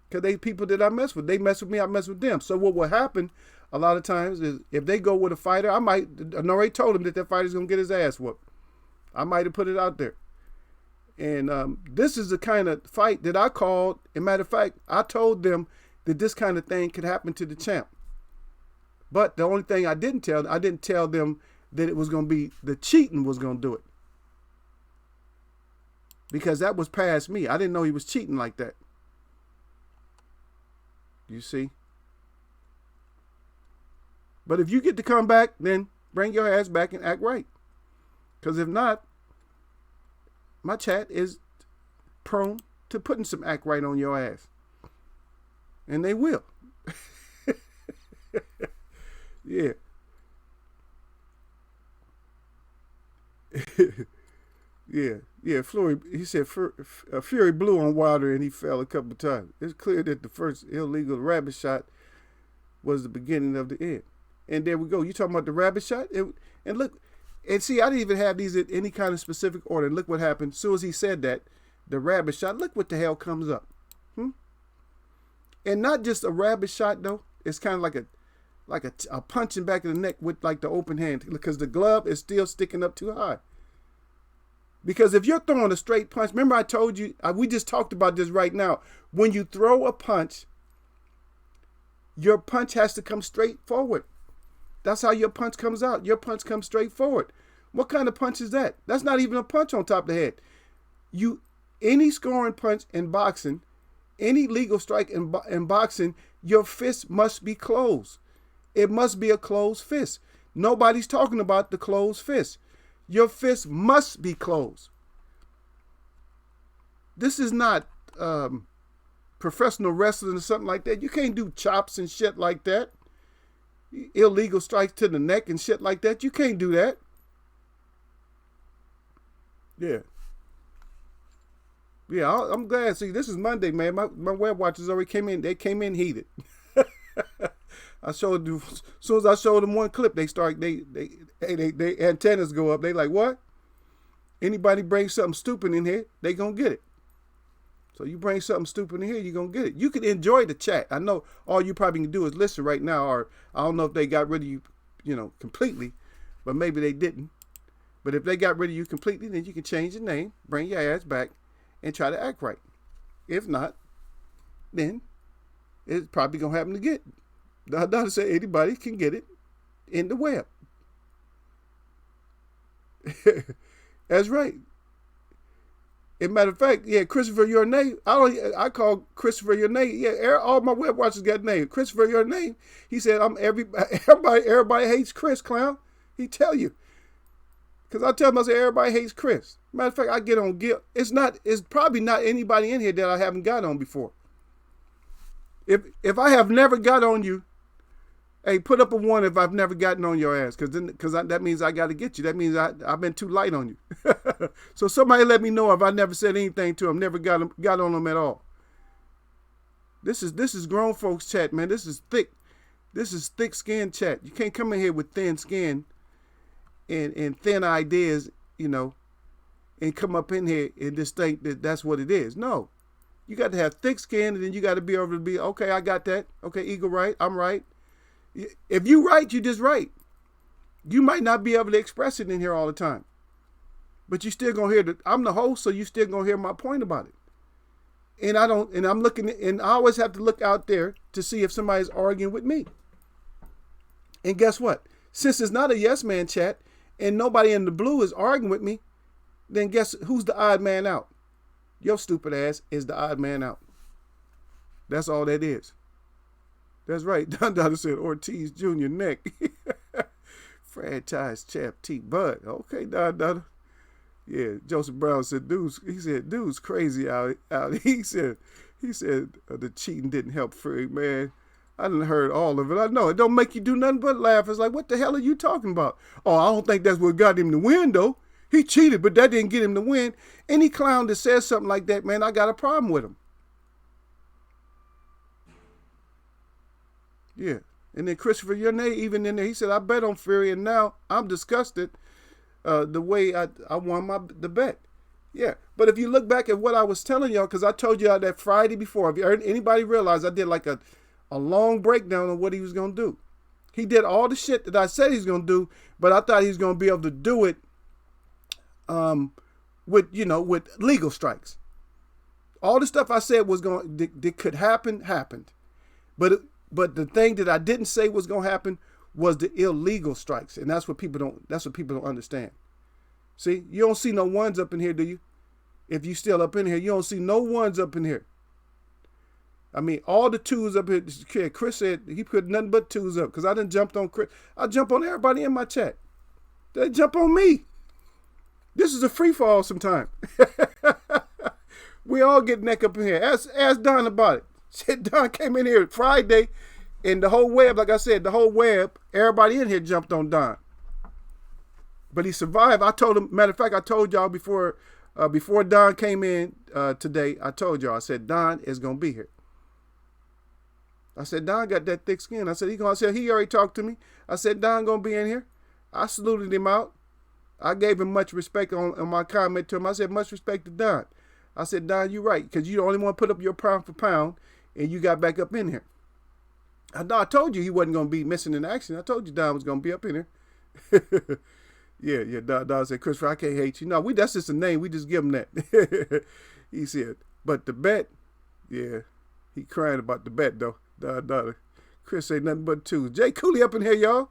Because they people that I mess with. They mess with me, I mess with them. So what will happen a lot of times is if they go with a fighter, I already told him that fighter's going to get his ass whooped. I might have put it out there. And this is the kind of fight that I called. As a matter of fact, I told them that this kind of thing could happen to the champ. But the only thing I didn't tell them that it was going to be the cheating was going to do it. Because that was past me. I didn't know he was cheating like that. You see? But if you get to come back, then bring your ass back and act right. Because if not, my chat is prone to putting some act right on your ass. And they will. Yeah. Yeah, Flory, he said Fury blew on Wilder and he fell a couple of times. It's clear that the first illegal rabbit shot was the beginning of the end. And there we go. You talking about the rabbit shot? And look, and see, I didn't even have these in any kind of specific order. And look what happened. As soon as he said that, the rabbit shot, look what the hell comes up. And not just a rabbit shot, though. It's kind of like a punching back in the neck with like the open hand. Because the glove is still sticking up too high. Because if you're throwing a straight punch, remember I told you, we just talked about this right now. When you throw a punch, your punch has to come straight forward. That's how your punch comes out. Your punch comes straight forward. What kind of punch is that? That's not even a punch on top of the head. Any scoring punch in boxing, any legal strike in boxing, your fist must be closed. It must be a closed fist. Nobody's talking about the closed fist. Your fist must be closed. This is not professional wrestling or something like that. You can't do chops and shit like that. Illegal strikes to the neck and shit like that. You can't do that. Yeah. Yeah, I'm glad. See, this is Monday, man. My web watchers already came in. They came in heated. I showed them, as soon as I showed them one clip, they antennas go up. They like, what? Anybody bring something stupid in here, they gonna get it. So you bring something stupid in here, you gonna get it. You can enjoy the chat. I know all you probably can do is listen right now, or I don't know if they got rid of you, completely, but maybe they didn't. But if they got rid of you completely, then you can change your name, bring your ass back, and try to act right. If not, then it's probably gonna happen again. Not say anybody can get it in the web. That's right. As a matter of fact, yeah, Christopher, your name. I call Christopher your name. Yeah, all my web watchers got name. Christopher, your name. He said, I'm everybody hates Chris, clown. He tell you. Because I tell him, I say, everybody hates Chris. Matter of fact, I get on Gil. It's probably not anybody in here that I haven't got on before. If I have never got on you, hey, put up a 1 if I've never gotten on your ass, because that means I got to get you. That means I've been too light on you. So somebody let me know if I never said anything to him, never got on them at all. This is grown folks chat, man. This is thick skin chat. You can't come in here with thin skin and thin ideas, and come up in here and just think that that's what it is. No, you got to have thick skin, and then you got to be able to be, okay, I got that. Okay, Eagle right, I'm right. If you right, you just right. You might not be able to express it in here all the time, but you still gonna hear I'm the host, so you still gonna hear my point about it. And I'm looking, and I always have to look out there to see if somebody's arguing with me. And guess what? Since it's not a yes man chat, and nobody in the blue is arguing with me, then guess who's the odd man out? Your stupid ass is the odd man out. That's all that is. That's right. Don Dada said Ortiz Jr. neck. Franchise champ T Bud. Okay, Don Dada. Yeah, Joseph Brown said, dude's crazy out. He said the cheating didn't help Free, man. I done heard all of it. I know it don't make you do nothing but laugh. It's like, what the hell are you talking about? Oh, I don't think that's what got him to win, though. He cheated, but that didn't get him to win. Any clown that says something like that, man, I got a problem with him. Yeah. And then Christopher Yone, even in there, he said, I bet on Fury, and now I'm disgusted the way I won the bet. Yeah. But if you look back at what I was telling y'all, because I told y'all that Friday before, if anybody realized, I did like a long breakdown of what he was going to do. He did all the shit that I said he's going to do, but I thought he was going to be able to do it with legal strikes. All the stuff I said was that could happen, happened. But the thing that I didn't say was going to happen was the illegal strikes. And that's what people don't understand. See, you don't see no ones up in here, do you? If you still up in here, you don't see no ones up in here. I mean, all the twos up here. Chris said he put nothing but twos up because I done jumped on Chris. I jump on everybody in my chat. They jump on me. This is a free fall sometime. We all get neck up in here. Ask Don about it. Shit, Don came in here Friday, and the whole web, like I said, everybody in here jumped on Don. But he survived. I told him, matter of fact, I told y'all before Don came in today, I told y'all, I said, Don is going to be here. I said, Don got that thick skin. I said, he already talked to me. I said, Don going to be in here. I saluted him out. I gave him much respect on my comment to him. I said, much respect to Don. I said, Don, you right, because you the only one put up your pound for pound, and you got back up in here. I told you he wasn't going to be missing in action. I told you Don was going to be up in here. Yeah, Don said, Christopher, I can't hate you. No, that's just a name. We just give him that. He said, but the bet, yeah, he crying about the bet, though. Don. Chris said nothing but twos. Jay Cooley up in here, y'all.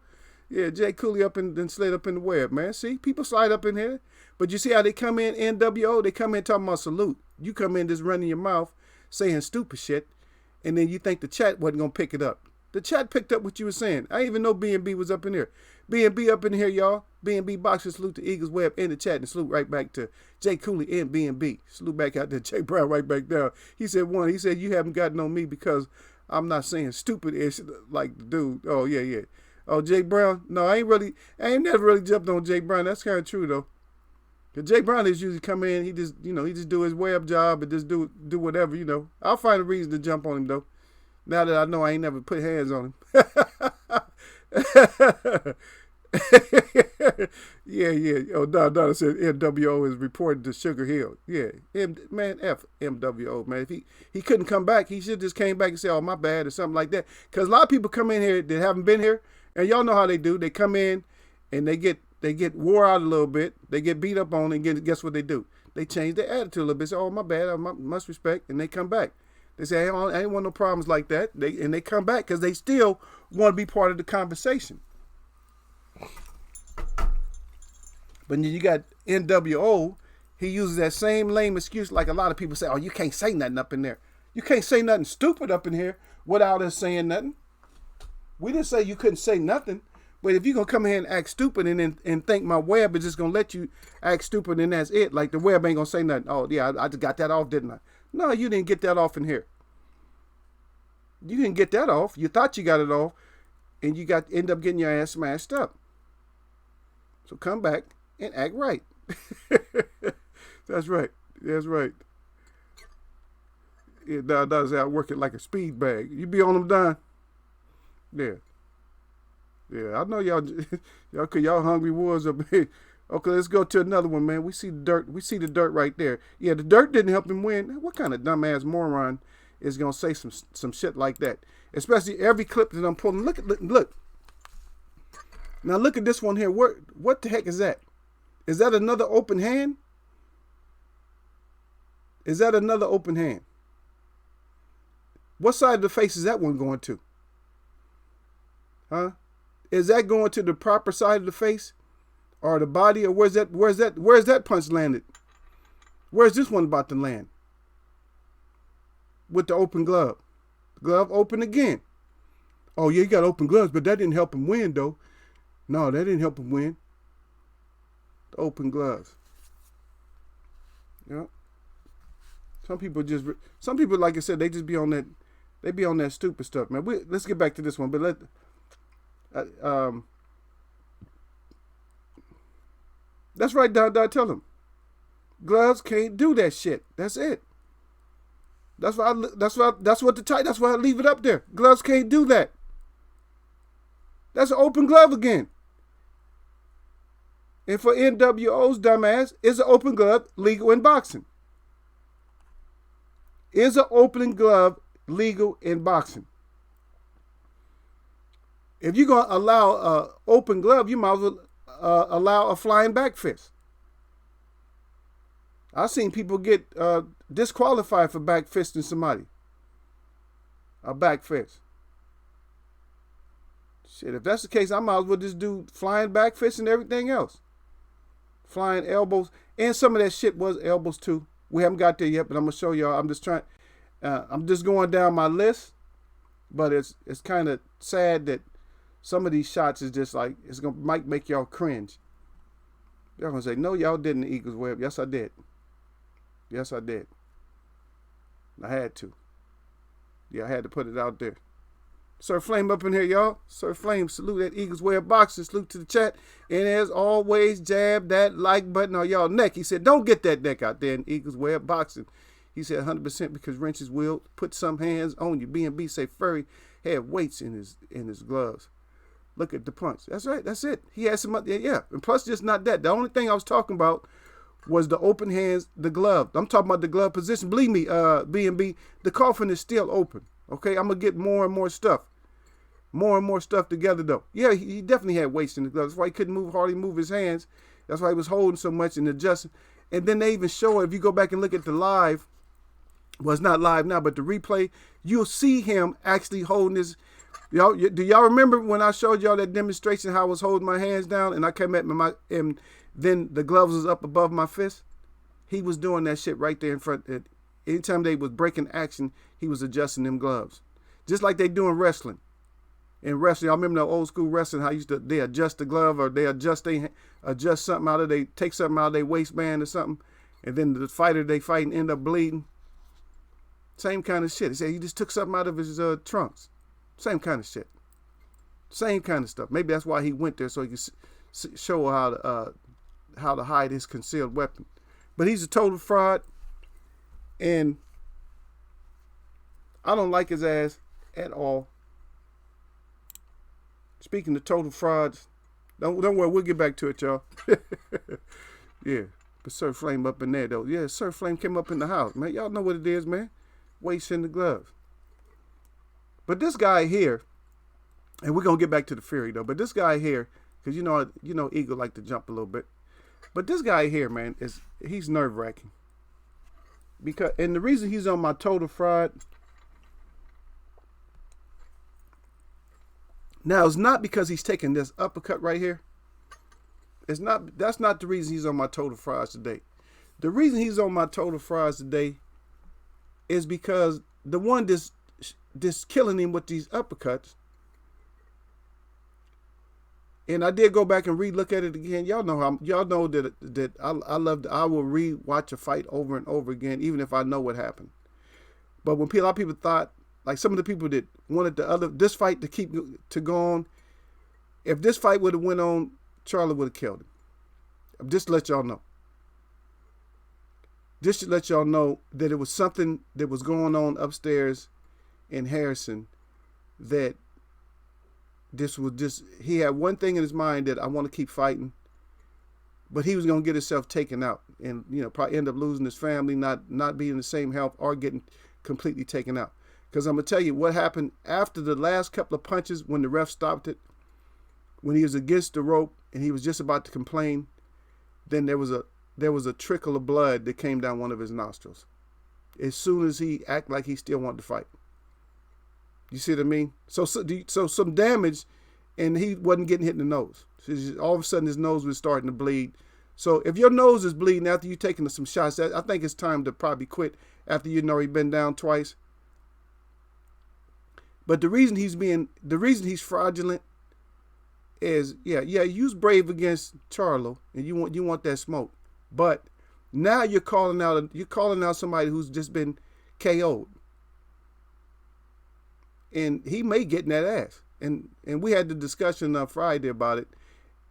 Yeah, Jay Cooley up and then slid up in the web, man. See, people slide up in here. But you see how they come in, NWO? They come in talking about salute. You come in just running your mouth, saying stupid shit, and then you think the chat wasn't going to pick it up. The chat picked up what you were saying. I didn't even know B&B was up in here. B&B up in here, y'all. B&B Boxer, salute to Eagles Web in the chat, and salute right back to Jay Cooley and B&B. Salute back out to Jay Brown right back down. He said, you haven't gotten on me because I'm not saying stupid-ish like the dude. Oh, yeah. Oh, Jay Brown? No, I ain't never really jumped on Jay Brown. That's kind of true, though. Because Jay Brown is usually come in, he just do his web job and just do whatever, I'll find a reason to jump on him, though. Now that I know I ain't never put hands on him. Yeah. Oh, Donna said MWO is reported to Sugar Hill. Yeah, F MWO, man. If he couldn't come back, he should just came back and say, oh, my bad, or something like that. Because a lot of people come in here that haven't been here, and y'all know how they do. They come in, and they get wore out a little bit. They get beat up on, and guess what they do? They change their attitude a little bit. Say, oh, my bad, I must respect, and they come back. They say, I ain't want no problems like that. They come back because they still want to be part of the conversation. But then you got NWO. He uses that same lame excuse like a lot of people say, oh, you can't say nothing up in there. You can't say nothing stupid up in here without us saying nothing. We didn't say you couldn't say nothing. But if you're going to come here and act stupid and think my web is just going to let you act stupid and that's it, like the web ain't going to say nothing. Oh, yeah, I just got that off, didn't I? No, you didn't get that off in here. You didn't get that off. You thought you got it off, and you end up getting your ass smashed up. So come back and act right. That's right. That's right. Yeah, that's how I work it like a speed bag. You be on them, Don? Yeah. Yeah, I know y'all hungry wolves up here. Okay, let's go to another one, man. We see the dirt. We see the dirt right there. Yeah, the dirt didn't help him win. What kind of dumbass moron is gonna say some shit like that? Especially every clip that I'm pulling. Look. Now look at this one here. What the heck is that? Is that another open hand? Is that another open hand? What side of the face is that one going to? Huh? Is that going to the proper side of the face or the body, or where's that punch landed? Where's this one about to land? With the open glove. Glove open again. Oh yeah, he got open gloves, but that didn't help him win though. No, that didn't help him win. The open gloves. Yeah. Some people, like I said, they just be on that. They be on that stupid stuff, man. Let's get back to this one, but that's right, Don. Tell him. Gloves can't do that shit. That's it. That's why I leave it up there. Gloves can't do that. That's an open glove again. And for NWO's dumbass, is an open glove legal in boxing? Is an open glove legal in boxing? If you're going to allow an open glove, you might as well allow a flying back fist. I've seen people get disqualified for back fisting somebody. A back fist. Shit, if that's the case, I might as well just do flying back fists and everything else. Flying elbows. And some of that shit was elbows too. We haven't got there yet, but I'm going to show y'all. I'm just going down my list. But it's kind of sad that some of these shots is just like, might make y'all cringe. Y'all gonna say, no, y'all didn't, the Eagles web. Yes, I did. Yes, I did. I had to. Yeah, I had to put it out there. Sir Flame up in here, y'all. Sir Flame, salute that Eagles web boxing. Salute to the chat. And as always, jab that like button on y'all neck. He said, don't get that neck out there in Eagles web boxing. He said 100% because wrenches will put some hands on you. B&B say Furry had weights in his gloves. Look at the punch. That's right. That's it. He had some, yeah. And plus, just not that. The only thing I was talking about was the open hands, the glove. I'm talking about the glove position. Believe me, B&B, the coffin is still open. Okay, I'm going to get more and more stuff. More and more stuff together, though. Yeah, he definitely had weights in the gloves. That's why he couldn't hardly move his hands. That's why he was holding so much and adjusting. And then they even show it. If you go back and look at the live, well, it's not live now, but the replay, you'll see him actually holding his. Do y'all remember when I showed y'all that demonstration how I was holding my hands down and I came at and then the gloves was up above my fist? He was doing that shit right there in front. Anytime they was breaking action, he was adjusting them gloves. Just like they do in wrestling. In wrestling, I remember the old school wrestling, how they adjust the glove or they adjust something out of take something out of their waistband or something, and then the fighter they fight and end up bleeding. Same kind of shit. He said he just took something out of his trunks. Same kind of shit. Same kind of stuff. Maybe that's why he went there, so he could show how to hide his concealed weapon. But he's a total fraud, and I don't like his ass at all. Speaking of total frauds, don't worry, we'll get back to it, y'all. Yeah, but Sir Flame up in there, though. Yeah, Sir Flame came up in the house, man. Y'all know what it is, man. Weights in the gloves. But this guy here, and we're going to get back to the Fury, though, but this guy here, because you know Eagle like to jump a little bit. But this guy here, man, he's nerve-wracking. And the reason he's on my total fraud, now it's not because he's taking this uppercut right here. That's not the reason he's on my total frauds today. The reason he's on my total fries today is because the one that's killing him with these uppercuts. And I did go back and look at it again. Y'all know that I will watch a fight over and over again, even if I know what happened. But when a lot of people thought, like some of the people that wanted this fight to go on, if this fight would have went on, Charlie would have killed him. Just to let y'all know. Just to let y'all know that it was something that was going on upstairs in Harrison that he had one thing in his mind that I want to keep fighting, but he was going to get himself taken out and, probably end up losing his family, not being in the same health or getting completely taken out. Because I'm going to tell you what happened after the last couple of punches when the ref stopped it, when he was against the rope and he was just about to complain, then there was a trickle of blood that came down one of his nostrils. As soon as he acted like he still wanted to fight. You see what I mean? So some damage, and he wasn't getting hit in the nose. So all of a sudden, his nose was starting to bleed. So if your nose is bleeding after you taking some shots, I think it's time to probably quit after you've been down twice. But the reason he's fraudulent is, you was brave against Charlo, and you want that smoke. But now you're calling out somebody who's just been KO'd. And he may get in that ass. And we had the discussion on Friday about it.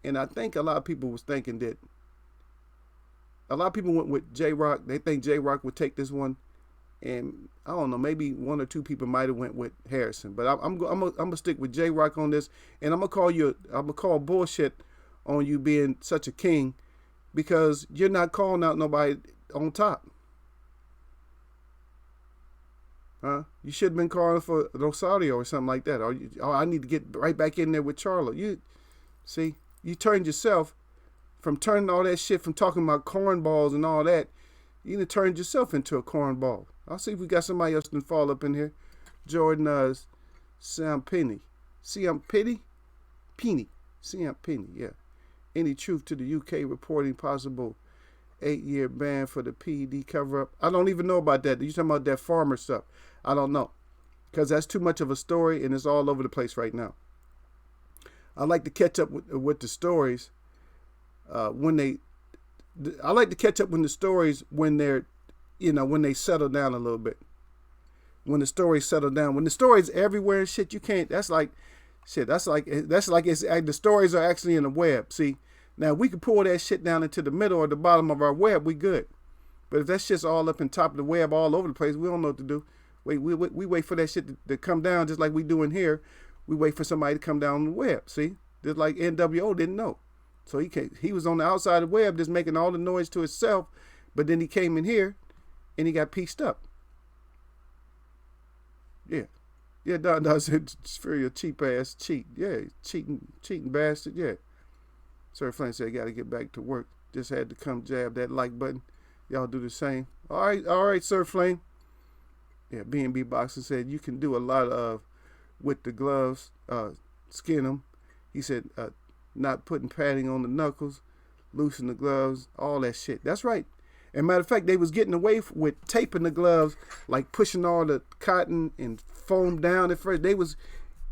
And I think a lot of people was thinking that a lot of people went with J-Rock. They think J-Rock would take this one. And I don't know, maybe one or two people might have went with Harrison. But I'm gonna stick with J-Rock on this. And I'm gonna call bullshit on you being such a king, because you're not calling out nobody on top. Huh? You should have been calling for Rosario or something like that. Or I need to get right back in there with Charlo. You turned yourself from turning all that shit, from talking about cornballs and all that. You turned yourself into a cornball. I'll see if we got somebody else to fall up in here. Jordan Ciampini. Ciampini, yeah. Any truth to the UK reporting possible 8-year ban for the PED cover-up? I don't even know about that. You talking about that farmer stuff? I don't know, because that's too much of a story and it's all over the place right now. I like to catch up with the stories when they're, when they settle down a little bit. When the stories settle down, when the stories everywhere and shit, you can't. That's like the stories are actually in the web. See, now we can pull that shit down into the middle or the bottom of our web, we good. But if that shit's all up in top of the web, all over the place, we don't know what to do. We wait for that shit to come down, just like we do in here. We wait for somebody to come down on the web. See, just like NWO didn't know, so he was on the outside of the web, just making all the noise to himself. But then he came in here, and he got pieced up. Yeah, Don said, for your cheap ass cheat. Yeah, cheating bastard. Yeah. Sir Flynn said, got to get back to work. Just had to come jab that like button. Y'all do the same. All right, Sir Flynn. Yeah, B&B Boxer said, you can do a lot of with the gloves, skin them. He said, not putting padding on the knuckles, loosen the gloves, all that shit. That's right. And matter of fact, they was getting away with taping the gloves, like pushing all the cotton and foam down at first. They was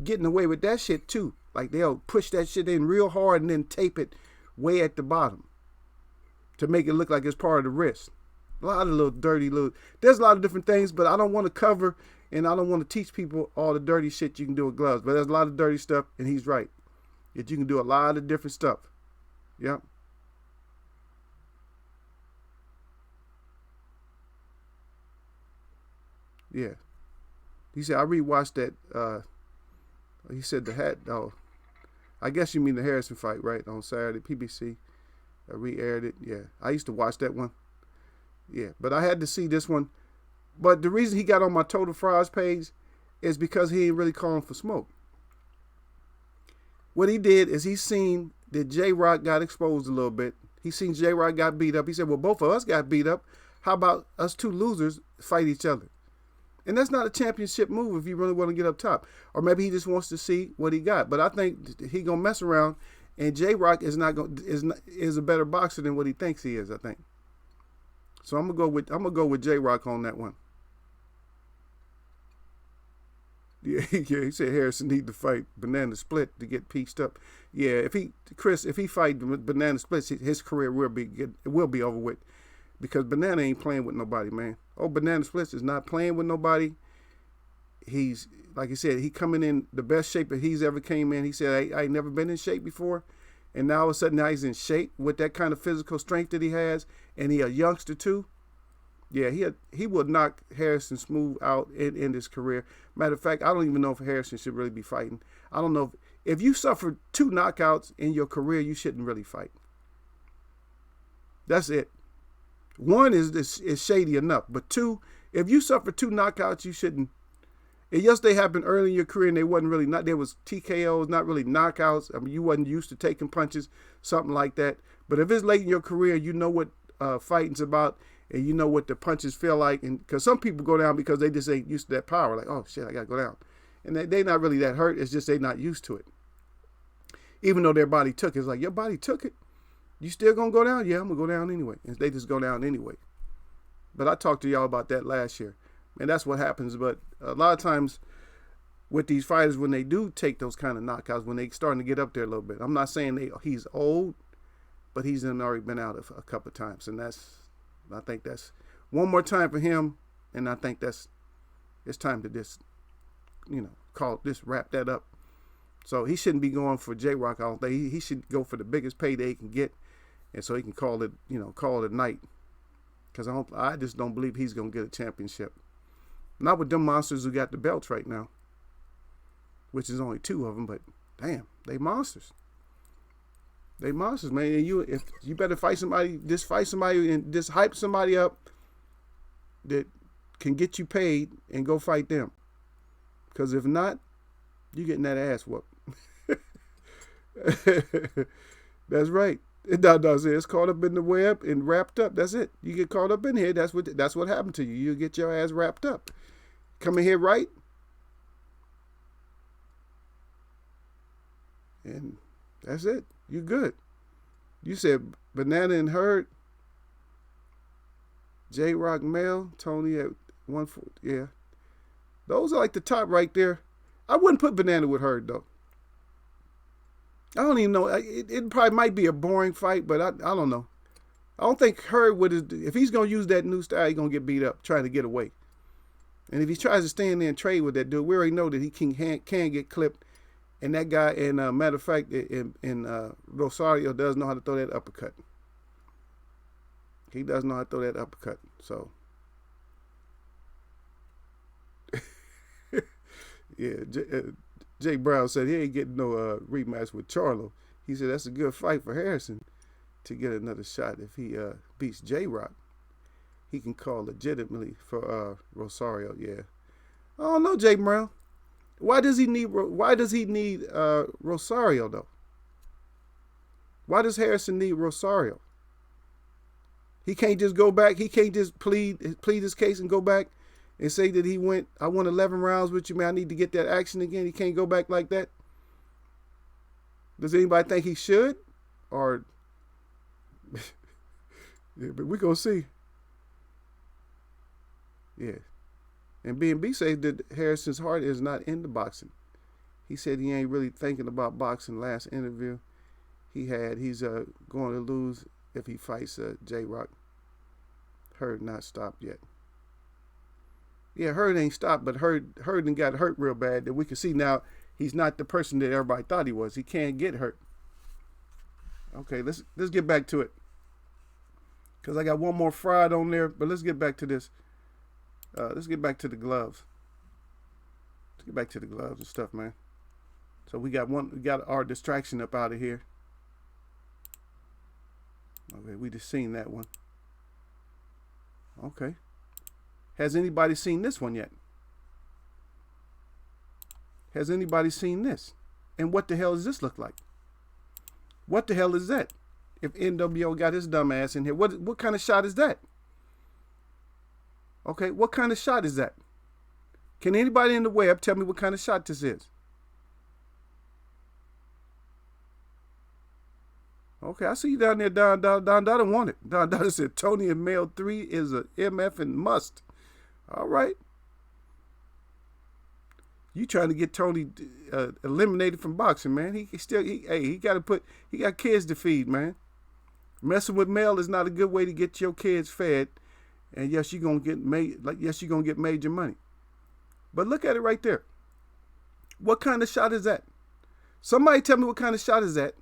getting away with that shit too. Like they'll push that shit in real hard and then tape it way at the bottom to make it look like it's part of the wrist. A lot of there's a lot of different things, but I don't want to cover and I don't want to teach people all the dirty shit you can do with gloves. But there's a lot of dirty stuff, and he's right. That you can do a lot of different stuff. Yep. Yeah. He said, I rewatched that. He said the hat. Oh, I guess you mean the Harrison fight, right? On Saturday, PBC. I re-aired it. Yeah. I used to watch that one. Yeah. But I had to see this one. But the reason he got on my Total Fries page is because he ain't really calling for smoke. What he did is he seen that J-Rock got exposed a little bit. He seen J-Rock got beat up. He said, well, both of us got beat up. How about us two losers fight each other? And that's not a championship move if you really want to get up top. Or maybe he just wants to see what he got. But I think he gonna mess around, and J-Rock is a better boxer than what he thinks he is, I think. So I'm gonna go with J Rock on that one. Yeah, yeah. He said Harrison need to fight Banana Split to get pieced up. Yeah, if he fight Banana Split, his career will be over with, because Banana ain't playing with nobody, man. Oh, Banana Splits is not playing with nobody. He's, like I said, he coming in the best shape that he's ever came in. He said I ain't never been in shape before, and now all of a sudden now he's in shape with that kind of physical strength that he has, and he a youngster too. Yeah, he would knock Harrison smooth out in his career. Matter of fact, I don't even know if Harrison should really be fighting. I don't know if you suffered 2 knockouts in your career, you shouldn't really fight. That's it. 1 is shady enough, but 2, if you suffer 2 knockouts, you shouldn't. And yes, they happened early in your career, and they wasn't really there was TKOs, not really knockouts. I mean, you wasn't used to taking punches, something like that. But if it's late in your career, you know what fighting's about, and you know what the punches feel like. And because some people go down because they just ain't used to that power. Like, oh shit, I gotta go down, and they not really that hurt. It's just they not used to it. Even though their body took it, it's like your body took it. You still gonna go down? Yeah, I'm gonna go down anyway. And they just go down anyway. But I talked to y'all about that last year. And that's what happens. But a lot of times with these fighters, when they do take those kind of knockouts, when they starting to get up there a little bit, I'm not saying he's old, but he's already been out a couple of times. And I think that's one more time for him. And I think it's time to just, wrap that up. So he shouldn't be going for J-Rock. I don't think he should go for the biggest payday he can get. And so he can call it a night. Because I just don't believe he's going to get a championship. Not with them monsters who got the belts right now, which is only 2 of them. But damn, they monsters. They monsters, man. And if you better fight somebody and just hype somebody up that can get you paid and go fight them. Because if not, you getting that ass whooped. That's right. It's caught up in the web and wrapped up. That's it. You get caught up in here. That's what happened to you. You get your ass wrapped up. Come in here right, and that's it. You good. You said Banana and Herd, J-Rock Mel, Tony at 140. Yeah, those are like the top right there. I wouldn't put Banana with Herd though. I don't even know. It probably might be a boring fight, but I don't know. I don't think Herd if he's going to use that new style, he's going to get beat up trying to get away. And if he tries to stand there and trade with that dude, we already know that he can get clipped. And that guy, and matter of fact, Rosario does know how to throw that uppercut. He does know how to throw that uppercut. So, yeah, Jay Brown said he ain't getting no rematch with Charlo. He said that's a good fight for Harrison to get another shot. If he beats J-Rock, he can call legitimately for Rosario. Yeah, I don't know, Jay Brown. Why does he need Rosario though? Why does Harrison need Rosario? He can't just go back. He can't just plead his case and go back and say that I won 11 rounds with you, man. I need to get that action again. He can't go back like that. Does anybody think he should? Or, yeah, but we're going to see. Yeah. And B&B says that Harrison's heart is not into boxing. He said he ain't really thinking about boxing. Last interview he's going to lose if he fights J-Rock. Herd not stopped yet. Yeah, Herd ain't stopped, but Herd done got hurt real bad. That we can see now he's not the person that everybody thought he was. He can't get hurt. Okay, let's get back to it. Because I got one more fried on there, but let's get back to this. Let's get back to the gloves. Let's get back to the gloves and stuff, man. So we got our distraction up out of here. Okay, we just seen that one. Okay. Has anybody seen this one yet? Has anybody seen this? And what the hell does this look like? What the hell is that? If NWO got his dumb ass in here, what kind of shot is that? Okay, what kind of shot is that? Can anybody in the web tell me what kind of shot this is? Okay, I see you down there, Don. Don don't want it. Don said Tony and Male 3 is a MF and must. All right. You trying to get Tony eliminated from boxing, man. He got kids to feed, man. Messing with Mel is not a good way to get your kids fed. And yes, you're gonna get major money. But look at it right there. What kind of shot is that? Somebody tell me what kind of shot is that,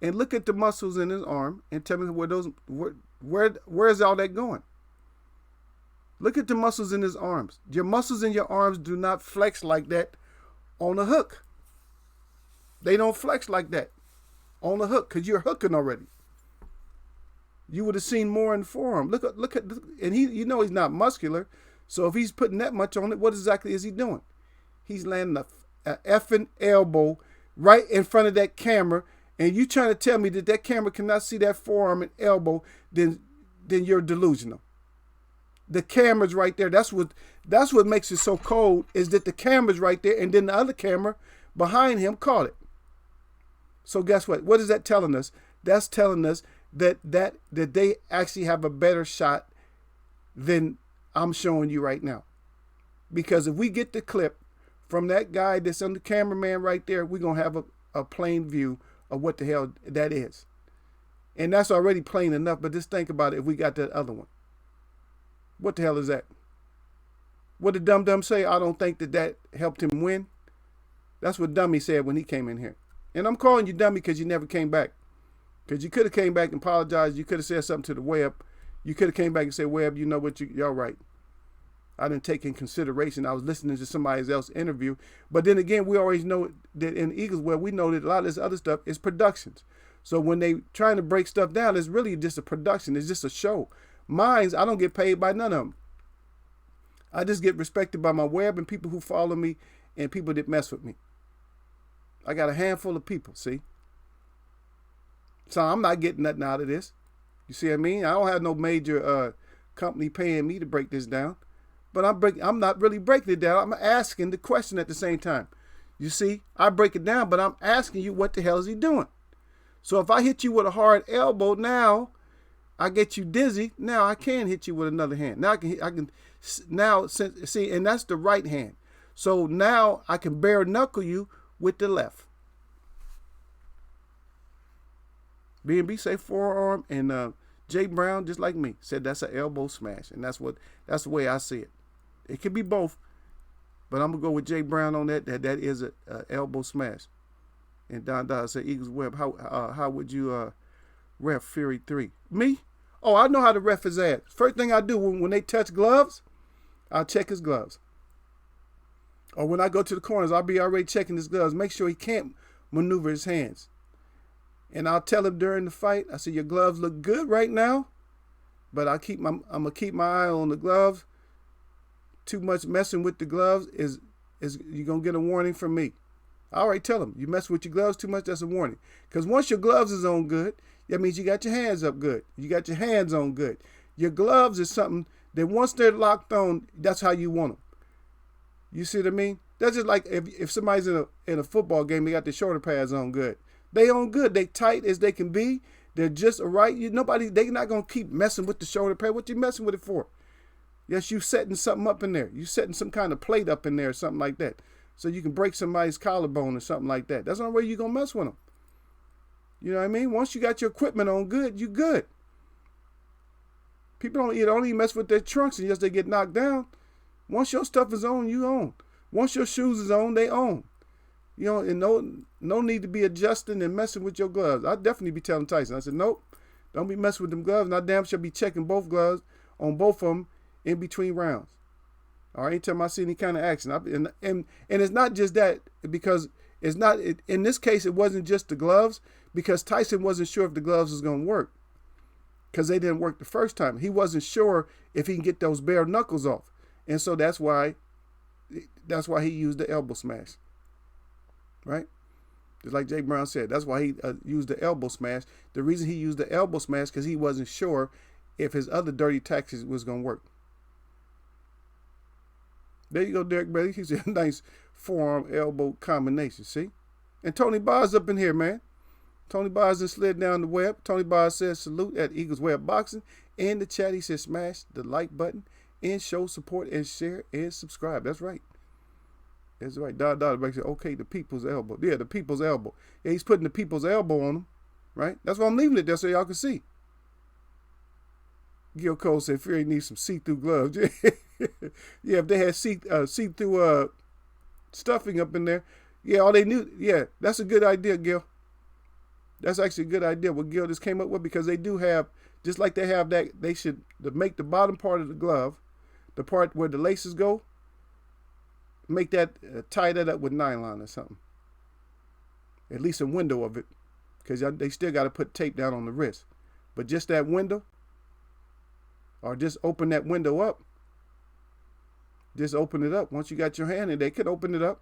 and look at the muscles in his arm and tell me where's all that going. Look at the muscles in his arms. Your muscles in your arms do not flex like that on a hook. They don't flex like that on a hook because you're hooking already. You would have seen more in the forearm. Look at, and he's not muscular. So if he's putting that much on it, what exactly is he doing? He's landing a effing elbow right in front of that camera, and you trying to tell me that camera cannot see that forearm and elbow, then you're delusional. The camera's right there. That's what makes it so cold, is that the camera's right there, and then the other camera behind him caught it. So guess what? What is that telling us? That's telling us that they actually have a better shot than I'm showing you right now. Because if we get the clip from that guy that's on the cameraman right there, we're going to have a plain view of what the hell that is. And that's already plain enough, but just think about it if we got that other one. What the hell is that? What did Dum say? I don't think that helped him win. That's what Dummy said when he came in here. And I'm calling you Dummy because you never came back. Because you could have came back and apologized. You could have said something to the web. You could have came back and said, Web, you know what, you're right. I didn't take in consideration. I was listening to somebody else's interview. But then again, we always know that in Eagles Web, we know that a lot of this other stuff is productions. So when they trying to break stuff down, it's really just a production. It's just a show. Mines, I don't get paid by none of them. I just get respected by my web and people who follow me and people that mess with me. I got a handful of people, see? So I'm not getting nothing out of this. You see what I mean? I don't have no major company paying me to break this down. But I'm not really breaking it down. I'm asking the question at the same time. You see, I break it down, but I'm asking you, what the hell is he doing? So if I hit you with a hard elbow now, I get you dizzy. Now I can hit you with another hand. Now I can now see, and that's the right hand. So now I can bare knuckle you with the left. B&B say forearm, and Jay Brown, just like me, said that's an elbow smash, and that's the way I see it. It could be both, but I'm gonna go with Jay Brown on that. That is a elbow smash. And Don said, Eagles Web, how would you ref Fury 3? Me? Oh, I know how to ref his ass. First thing I do when they touch gloves, I'll check his gloves. Or when I go to the corners, I'll be already checking his gloves. Make sure he can't maneuver his hands. And I'll tell him during the fight, I say, your gloves look good right now, but I'm gonna keep my eye on the gloves. Too much messing with the gloves is you're gonna get a warning from me. I already tell him, you mess with your gloves too much, that's a warning. Because once your gloves is on good, that means you got your hands up good. You got your hands on good. Your gloves is something that once they're locked on, that's how you want them. You see what I mean? That's just like if somebody's in a football game, they got their shoulder pads on good. They on good. They tight as they can be. They're just right. They're not gonna keep messing with the shoulder pad. What you messing with it for? Yes, you setting something up in there. You setting some kind of plate up in there or something like that. So you can break somebody's collarbone or something like that. That's the only way you're going to mess with them. You know what I mean? Once you got your equipment on good, you good. People don't even mess with their trunks unless they get knocked down. Once your stuff is on, you own. Once your shoes is on, they own. You know, and no need to be adjusting and messing with your gloves. I'd definitely be telling Tyson. I said, nope, don't be messing with them gloves. And I damn sure be checking both gloves on both of them in between rounds. All right, anytime I see any kind of action. And it's not just that, because in this case, it wasn't just the gloves, because Tyson wasn't sure if the gloves was going to work, because they didn't work the first time. He wasn't sure if he can get those bare knuckles off. And so that's why he used the elbow smash. Right? Just like Jay Brown said, that's why he used the elbow smash. The reason he used the elbow smash, because he wasn't sure if his other dirty tactics was going to work. There you go, Derek Bailey. He's a nice forearm elbow combination, see? And Tony Barr's up in here, man. Tony Bars and slid down the web. Tony Bars says salute at Eagles Web Boxing. In the chat, he says smash the like button and show support and share and subscribe. That's right. That's right. Dot makes it okay. The people's elbow. Yeah, the people's elbow. Yeah, he's putting the people's elbow on him. Right. That's why I'm leaving it there so y'all can see. Gil Cole said Fury needs some see-through gloves. Yeah, if they had see-through stuffing up in there. Yeah, all they knew. Yeah, that's a good idea, Gil. That's actually a good idea what Gil just came up with, because they do have, just like they have that, they should make the bottom part of the glove, the part where the laces go, make that, tie that up with nylon or something. At least a window of it, because they still got to put tape down on the wrist. But just that window, or just open that window up. Just open it up. Once you got your hand in, they could open it up.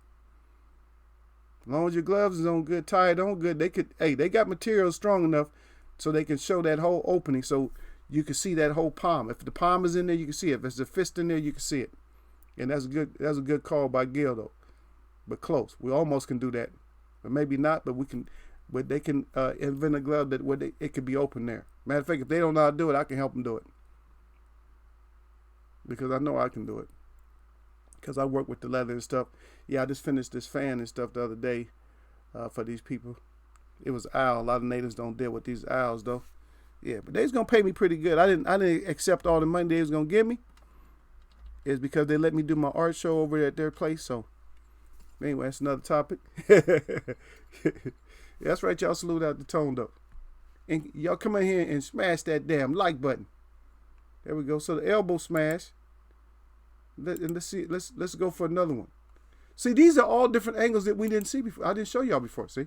As long as your gloves is on good, tied on good, they could, hey, they got material strong enough so they can show that whole opening so you can see that whole palm. If the palm is in there, you can see it. If there's a fist in there, you can see it. And that's a good call by Gil, though. But close. We almost can do that. But maybe not, but they can invent a glove that where it could be open there. Matter of fact, if they don't know how to do it, I can help them do it. Because I know I can do it. Because I work with the leather and stuff. Yeah, I just finished this fan and stuff the other day for these people. It was owl. A lot of natives don't deal with these owls, though. Yeah, but they was gonna pay me pretty good. I didn't accept all the money they was gonna give me. It's because they let me do my art show over at their place. So anyway, that's another topic. Yeah, that's right, y'all. Salute out the tone, though. And y'all come in here and smash that damn like button. There we go. So the elbow smash. And let's see. Let's go for another one. See, these are all different angles that we didn't see before. I didn't show y'all before. See,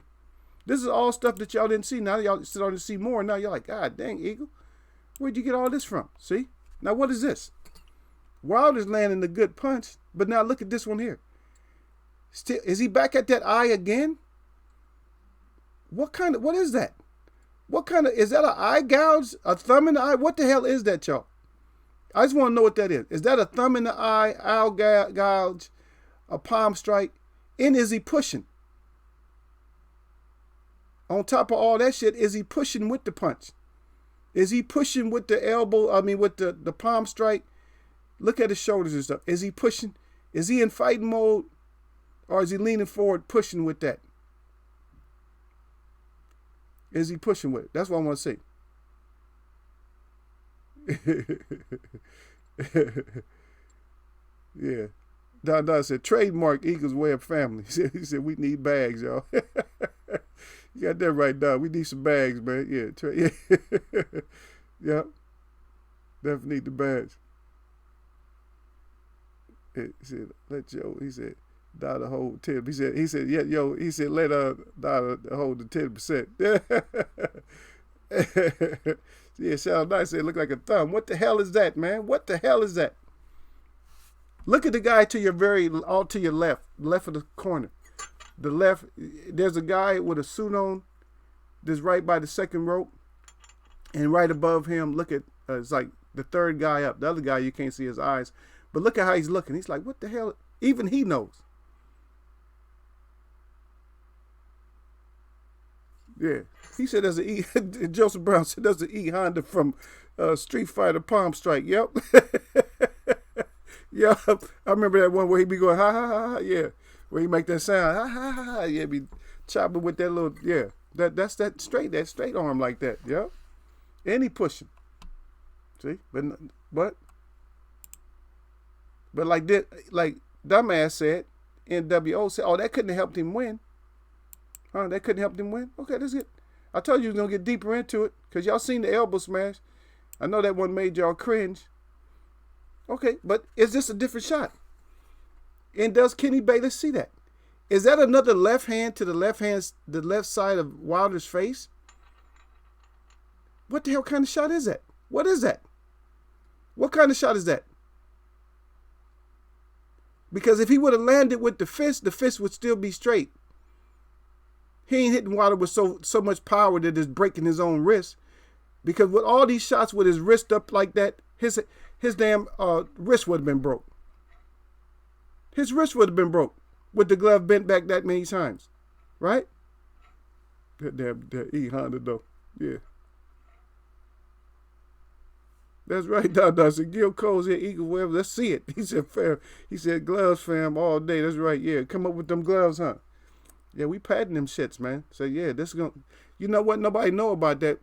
this is all stuff that y'all didn't see. Now y'all starting to see more. Now you're like, God dang, Eagle, where'd you get all this from? See, now what is this? Wilder's landing a good punch, but now look at this one here. Still, is he back at that eye again? What is that? Is that an eye gouge? A thumb in the eye? What the hell is that, y'all? I just want to know what that is. Is that a thumb in the eye, eye gouge, a palm strike? And is he pushing? On top of all that shit, is he pushing with the punch? Is he pushing with the elbow? I mean, with the palm strike? Look at his shoulders and stuff. Is he pushing? Is he in fighting mode? Or is he leaning forward, pushing with that? Is he pushing with it? That's what I want to see. Yeah. Don said, trademark Eagles Web family. He said, we need bags, y'all. You got that right, Don. We need some bags, man. Yeah. Yeah. Definitely need the bags. He said, let Joe, he said, Donna hold 10. He said, yeah, yo, he said, let Donna hold the 10%. Yeah, Shalom Knight said, look like a thumb. What the hell is that, man? What the hell is that? Look at the guy to your all to your left of the corner. The left, there's a guy with a suit on that's right by the second rope. And right above him, look at, it's like the third guy up. The other guy, you can't see his eyes. But look at how he's looking. He's like, what the hell? Even he knows. Yeah. He said there's an E. Joseph Brown said there's an E Honda from Street Fighter Palm Strike. Yep. Yep. I remember that one where he be going, ha, ha, ha, ha. Yeah. Where he make that sound. Ha, ha, ha, ha. Yeah, be chopping with that little, yeah. That's that straight arm like that. Yep. And he pushing. See? But like dumbass said, NWO said, oh, that couldn't have helped him win. Huh? That couldn't help him win? Okay, that's it. I told you we was going to get deeper into it because y'all seen the elbow smash. I know that one made y'all cringe. Okay, but is this a different shot? And does Kenny Bayless see that? Is that another left hand to the left side of Wilder's face? What the hell kind of shot is that? What is that? What kind of shot is that? Because if he would have landed with the fist would still be straight. He ain't hitting Wilder with so much power that it's breaking his own wrist. Because with all these shots with his wrist up like that, his damn wrist would have been broke. His wrist would have been broke with the glove bent back that many times. Right? That E Honda though. Yeah. That's right, Don. I said, Gil Cole's here, Eagles, whatever. Let's see it. He said, fam. He said, gloves, fam, all day. That's right. Yeah, come up with them gloves, huh? Yeah, we patting them shits, man. So yeah, this is gonna. You know what? Nobody know about that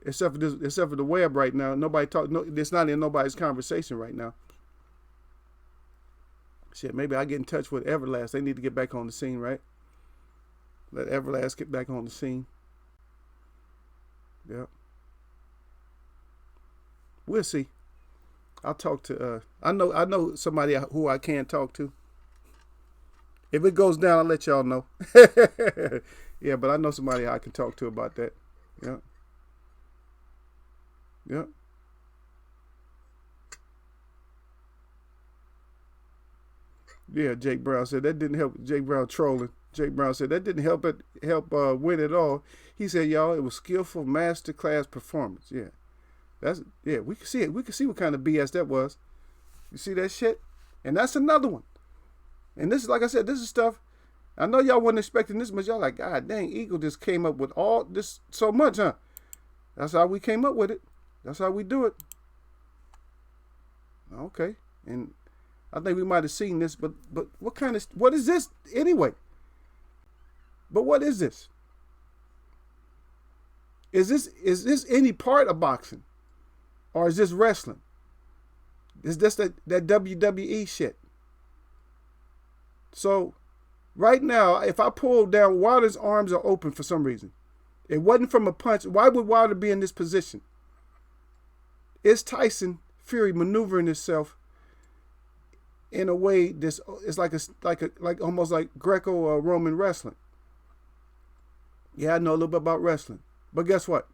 except for this, except for the web right now. Nobody talk. No, it's not in nobody's conversation right now. Shit, maybe I get in touch with Everlast. They need to get back on the scene, right? Let Everlast get back on the scene. Yep. We'll see. I'll talk to. I know somebody who I can talk to. If it goes down, I'll let y'all know. Yeah, but I know somebody I can talk to about that. Yeah. Yeah. Yeah, Jake Brown said that didn't help. Jake Brown trolling. Jake Brown said that didn't help win at all. He said, y'all, it was skillful masterclass performance. Yeah. We can see it. We can see what kind of BS that was. You see that shit? And that's another one. And this is, like I said, this is stuff. I know y'all wasn't expecting this much. Y'all like, God dang, Eagle just came up with all this so much, huh? That's how we came up with it. That's how we do it. Okay. And I think we might have seen this, but what is this anyway? But what is this? Is this any part of boxing? Or is this wrestling? Is this that WWE shit? So, right now, if I pull down, Wilder's arms are open for some reason. It wasn't from a punch. Why would Wilder be in this position? It's Tyson Fury maneuvering himself in a way that's it's like almost like Greco-Roman wrestling. Yeah, I know a little bit about wrestling, but guess what?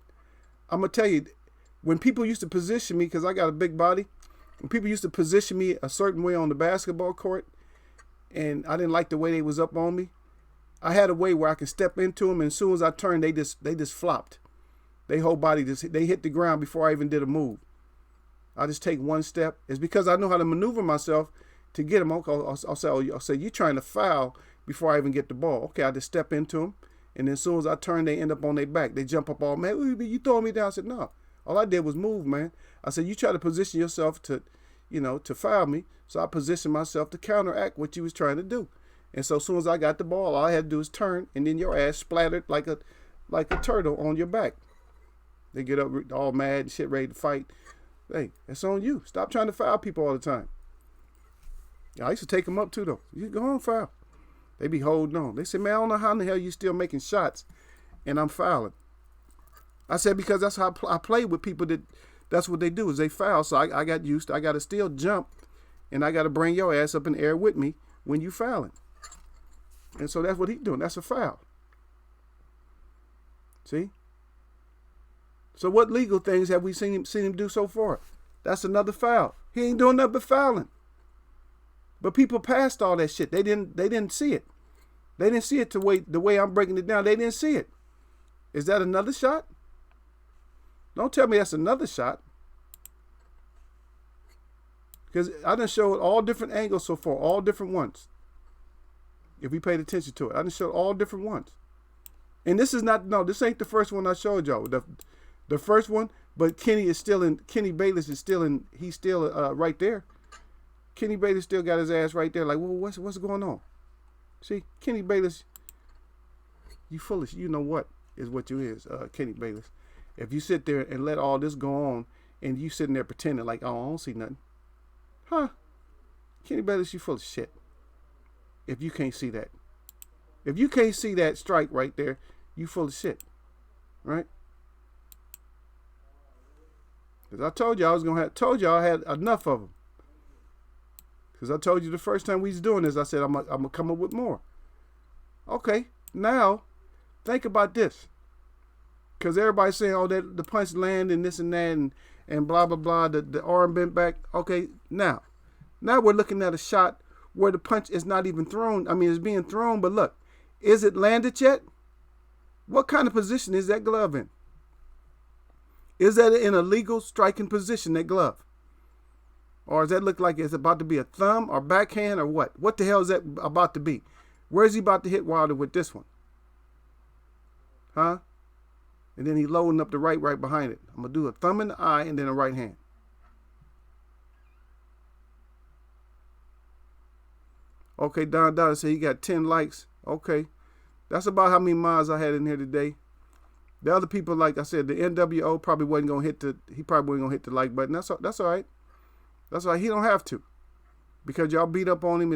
I'm gonna tell you, when people used to position me, because I got a big body, when people used to position me a certain way on the basketball court, and I didn't like the way they was up on me, I had a way where I could step into them, and as soon as I turned, they just flopped. They whole body they hit the ground before I even did a move. I just take one step. It's because I know how to maneuver myself to get them. I'll say, you're trying to foul before I even get the ball. Okay, I just step into them, and then as soon as I turn, they end up on their back. They jump up all, man, you throwing me down? I said, no. All I did was move, man. I said, you try to position yourself to foul me. So I positioned myself to counteract what you was trying to do. And so as soon as I got the ball, all I had to do is turn, and then your ass splattered like a turtle on your back. They get up all mad and shit, ready to fight. Hey, that's on you. Stop trying to foul people all the time. I used to take them up too, though. You go on, foul. They be holding on. They say, man, I don't know how in the hell you still making shots, and I'm fouling. I said, because that's how I play with people that's what they do is they foul. So I got used to, I got to still jump, and I got to bring your ass up in the air with me when you fouling. And so that's what he's doing. That's a foul. See? So what legal things have we seen him do so far? That's another foul. He ain't doing nothing but fouling. But people passed all that shit. They didn't see it. They didn't see it the way I'm breaking it down. They didn't see it. Is that another shot? Don't tell me that's another shot. Because I done showed all different angles so far, all different ones. If we paid attention to it. I done showed all different ones. And this ain't the first one I showed y'all. The first one, but Kenny Bayless is still in, he's still right there. Kenny Bayless still got his ass right there. Like, well, what's going on? See, Kenny Bayless, you foolish. You know what is what you is, Kenny Bayless. If you sit there and let all this go on, and you sitting there pretending like, oh, I don't see nothing. Huh? Kenny Bayless, you full of shit. If you can't see that. If you can't see that strike right there, you full of shit. Right? Because I told you I had enough of them. Because I told you the first time we was doing this, I said, I'm going to come up with more. Okay, now, think about this. Because everybody's saying, oh, that the punch land and this and that and blah, blah, blah, the arm bent back. Okay, now we're looking at a shot where the punch is not even thrown. I mean, it's being thrown, but look, is it landed yet? What kind of position is that glove in? Is that in a legal striking position, that glove? Or does that look like it's about to be a thumb or backhand or what? What the hell is that about to be? Where is he about to hit Wilder with this one? Huh? And then he loading up the right behind it. I'm going to do a thumb in the eye and then a right hand. Okay, Don Dada said he got 10 likes. Okay. That's about how many miles I had in here today. The other people, like I said, the NWO probably wasn't going to hit he probably wasn't going to hit the like button. That's all right. That's all right. He don't have to. Because y'all beat up on him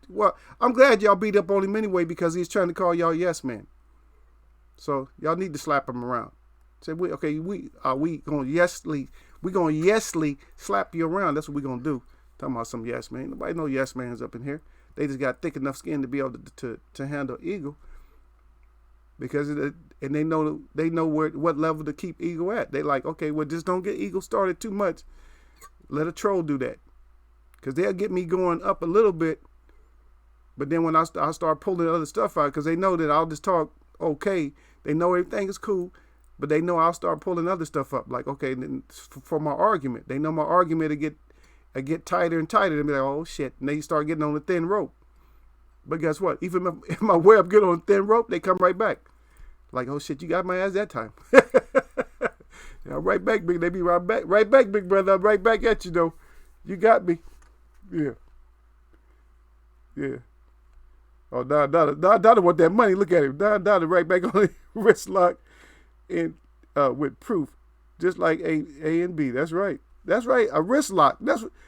well, I'm glad y'all beat up on him anyway because he's trying to call y'all yes man. So y'all need to slap him around. Say, we going yesly slap you around. That's what we gonna do. Talking about some yes man. Nobody know yes man's up in here. They just got thick enough skin to be able to handle Eagle. Because they know what level to keep Eagle at. They like, okay, well, just don't get Eagle started too much. Let a troll do that. Because they'll get me going up a little bit. But then when I start pulling other stuff out, because they know that I'll just talk okay. They know everything is cool. But they know I'll start pulling other stuff up. Like, okay, for my argument. They know my argument will get tighter and tighter. They'll be like, oh, shit. And they start getting on the thin rope. But guess what? Even if my web get on a thin rope, they come right back. Like, oh, shit, you got my ass that time. Yeah, right back, big. They be right back, big brother. I'm right back at you, though. You got me. Yeah. Yeah. Oh, Don Dada want that money. Look at him. Don Dada right back on the wrist lock and with proof. Just like A and B. That's right. That's right. A wrist lock.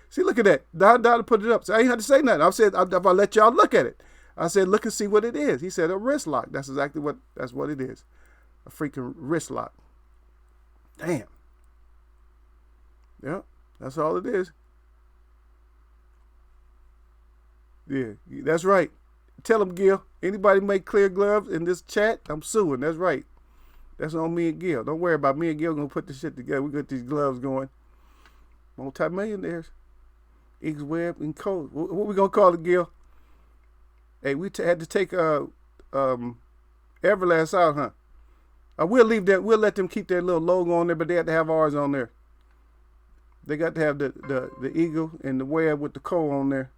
See, look at that. Don Dada put it up. So I ain't had to say nothing. I said, if I let y'all look at it. I said, look and see what it is. He said, a wrist lock. That's exactly that's what it is. A freaking wrist lock. Damn. Yeah, that's all it is. Yeah, that's right. Tell him, Gil. Anybody make clear gloves in this chat, I'm suing. That's right. That's on me and Gil. Don't worry about me and Gil. Gonna put this shit together. We got these gloves going. Multi-millionaires. Eagles Web and Code. What we gonna call it, Gil? Hey, we had to take Everlast out, huh? We'll leave that. We'll let them keep their little logo on there, but they have to have ours on there. They got to have the eagle and the web with the co on there.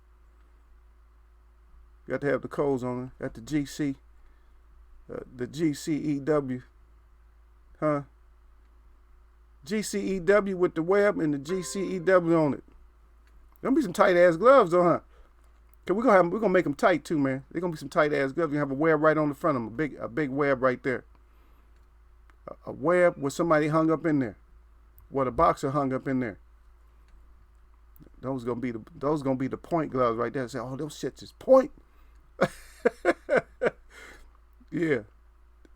Got to have the codes on there. Got the GC, the GCEW, huh? GCEW with the web and the GCEW on it. Gonna be some tight ass gloves, though, huh? Cause we're gonna make them tight too, man. They're gonna be some tight ass gloves. You have a web right on the front of them, a big web right there. A web with somebody hung up in there, with a boxer hung up in there. Those gonna be the point gloves right there. Say, oh, those shits is point. Yeah.